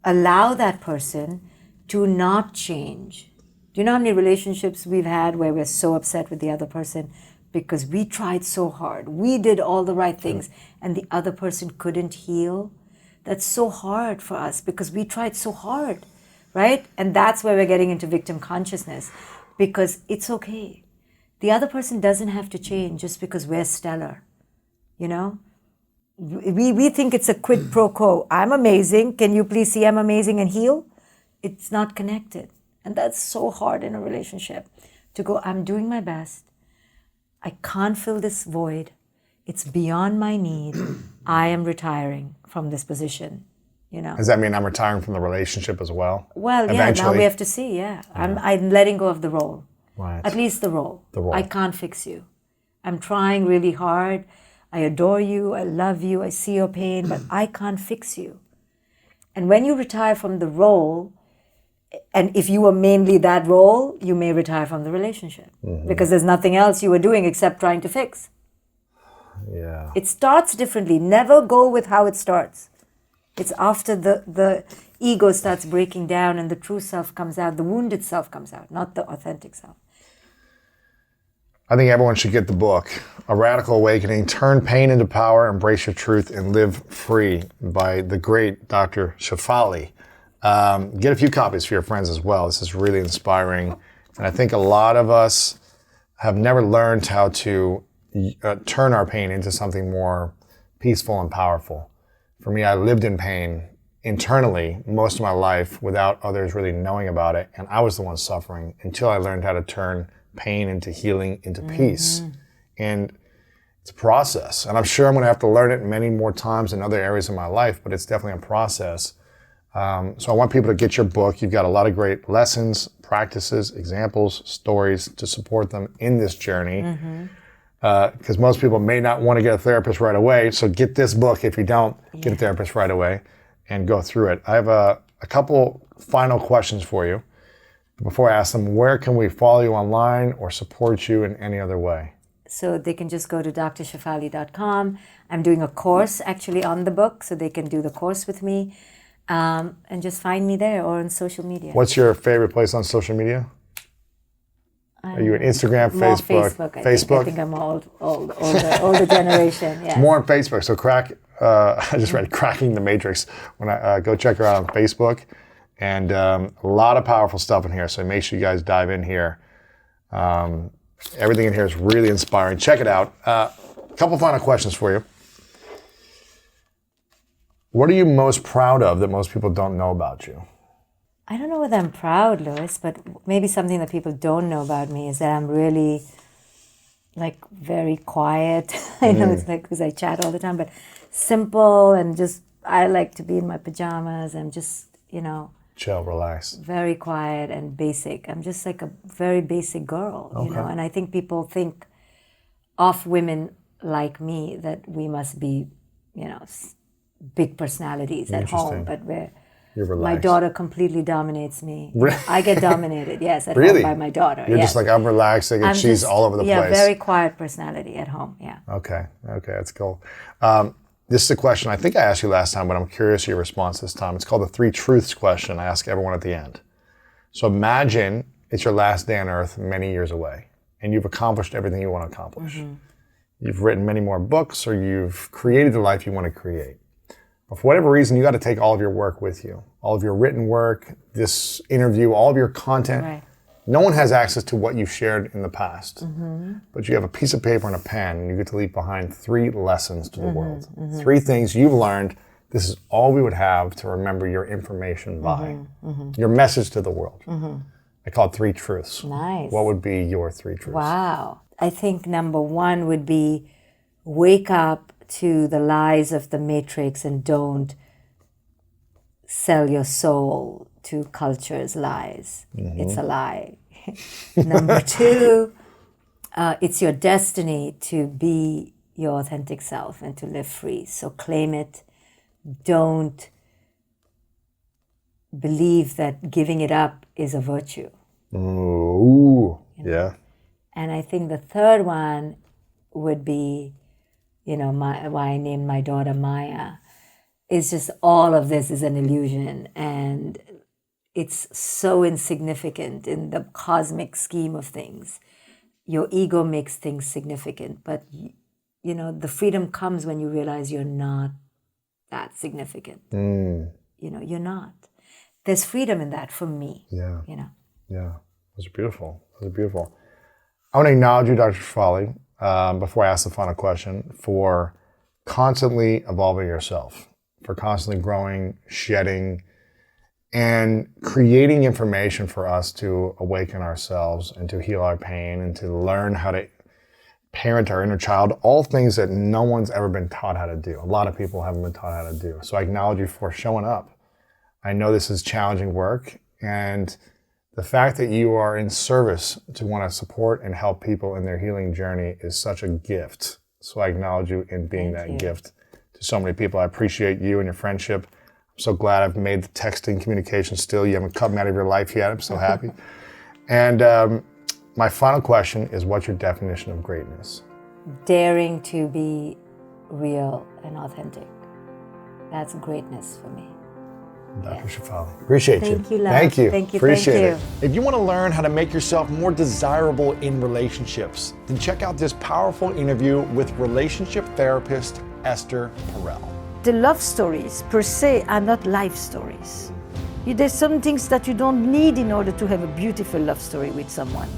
allow that person to not change. Do you know how many relationships we've had where we're so upset with the other person because we tried so hard, we did all the right things, and the other person couldn't heal? That's so hard for us because we tried so hard, right? And that's where we're getting into victim consciousness, because it's okay. The other person doesn't have to change just because we're stellar, you know? We think it's a quid pro quo. I'm amazing. Can you please see I'm amazing and heal? It's not connected. And that's so hard in a relationship, to go, I'm doing my best. I can't fill this void. It's beyond my need. I am retiring from this position, you know. Does that mean I'm retiring from the relationship as well? Well, eventually? Now we have to see, I'm letting go of the role. Right. At least the role. The role. I can't fix you. I'm trying really hard. I adore you. I love you. I see your pain, but I can't fix you. And when you retire from the role, and if you were mainly that role, you may retire from the relationship because there's nothing else you were doing except trying to fix. Yeah. It starts differently. Never go with how it starts. It's after the ego starts breaking down and the true self comes out, the wounded self comes out, not the authentic self. I think everyone should get the book, A Radical Awakening, Turn Pain into Power, Embrace Your Truth, and Live Free, by the great Dr. Shefali. Get a few copies for your friends as well. This is really inspiring. And I think a lot of us have never learned how to turn our pain into something more peaceful and powerful. For me, I lived in pain internally most of my life without others really knowing about it. And I was the one suffering until I learned how to turn pain into healing, into peace. And it's a process. And I'm sure I'm going to have to learn it many more times in other areas of my life, but it's definitely a process. So I want people to get your book. You've got a lot of great lessons, practices, examples, stories to support them in this journey. Because most people may not want to get a therapist right away. So get this book if you don't get a therapist right away and go through it. I have a couple final questions for you. Before I ask them, where can we follow you online or support you in any other way? So they can just go to drshefali.com. I'm doing a course actually on the book, so they can do the course with me. And just find me there or on social media. What's your favorite place on social media? Are you on Instagram, Facebook? I think I'm older generation. Yeah. More on Facebook. So I just read Cracking the Matrix. When I go check her out on Facebook, and a lot of powerful stuff in here. So make sure you guys dive in here. Everything in here is really inspiring. Check it out. A couple final questions for you. What are you most proud of that most people don't know about you? I don't know whether I'm proud, Louis, but maybe something that people don't know about me is that I'm really like very quiet. I know it's like because I chat all the time, but simple and just I like to be in my pajamas and just, Chill, relax. very quiet and basic. I'm just like a very basic girl, and I think people think of women like me that we must be, big personalities at home, but You're relaxed. my daughter completely dominates me. I get dominated, yes, at Really? home by my daughter. You're yes. just like, I'm relaxing and she's all over the place. Yeah, very quiet personality at home, yeah. Okay, that's cool. This is a question I think I asked you last time, but I'm curious your response this time. It's called the 3 truths question. I ask everyone at the end. So imagine it's your last day on earth many years away, and you've accomplished everything you want to accomplish. You've written many more books, or you've created the life you want to create. But for whatever reason, you got to take all of your work with you. All of your written work, this interview, all of your content. Right. No one has access to what you've shared in the past. But you have a piece of paper and a pen, and you get to leave behind 3 lessons to the world. 3 things you've learned. This is all we would have to remember your information by. Your message to the world. I call it 3 truths. Nice. What would be your 3 truths? Wow. I think number 1 would be wake up to the lies of the matrix and don't sell your soul to culture's lies. It's a lie. Number 2, it's your destiny to be your authentic self and to live free. So claim it. Don't believe that giving it up is a virtue. Ooh, yeah. And I think the 3rd one would be, why I named my daughter Maya. It's just all of this is an illusion, and it's so insignificant in the cosmic scheme of things. Your ego makes things significant, but the freedom comes when you realize you're not that significant. You're not. There's freedom in that for me. Yeah. Yeah. Those are beautiful. I want to acknowledge you, Dr. Shefali, before I ask the final question, for constantly evolving yourself, for constantly growing, shedding, and creating information for us to awaken ourselves and to heal our pain and to learn how to parent our inner child, all things that no one's ever been taught how to do. A lot of people haven't been taught how to do. So I acknowledge you for showing up. I know this is challenging work, and the fact that you are in service to want to support and help people in their healing journey is such a gift. So I acknowledge you in being that gift to so many people. I appreciate you and your friendship. I'm so glad I've made the texting communication still. You haven't cut me out of your life yet. I'm so happy. And my final question is, what's your definition of greatness? Daring to be real and authentic. That's greatness for me. Dr. Shefali. Appreciate you. Thank you, love. Thank you. Thank you. Appreciate thank it. you. If you want to learn how to make yourself more desirable in relationships, then check out this powerful interview with relationship therapist Esther Perel. The love stories per se are not life stories. There's some things that you don't need in order to have a beautiful love story with someone.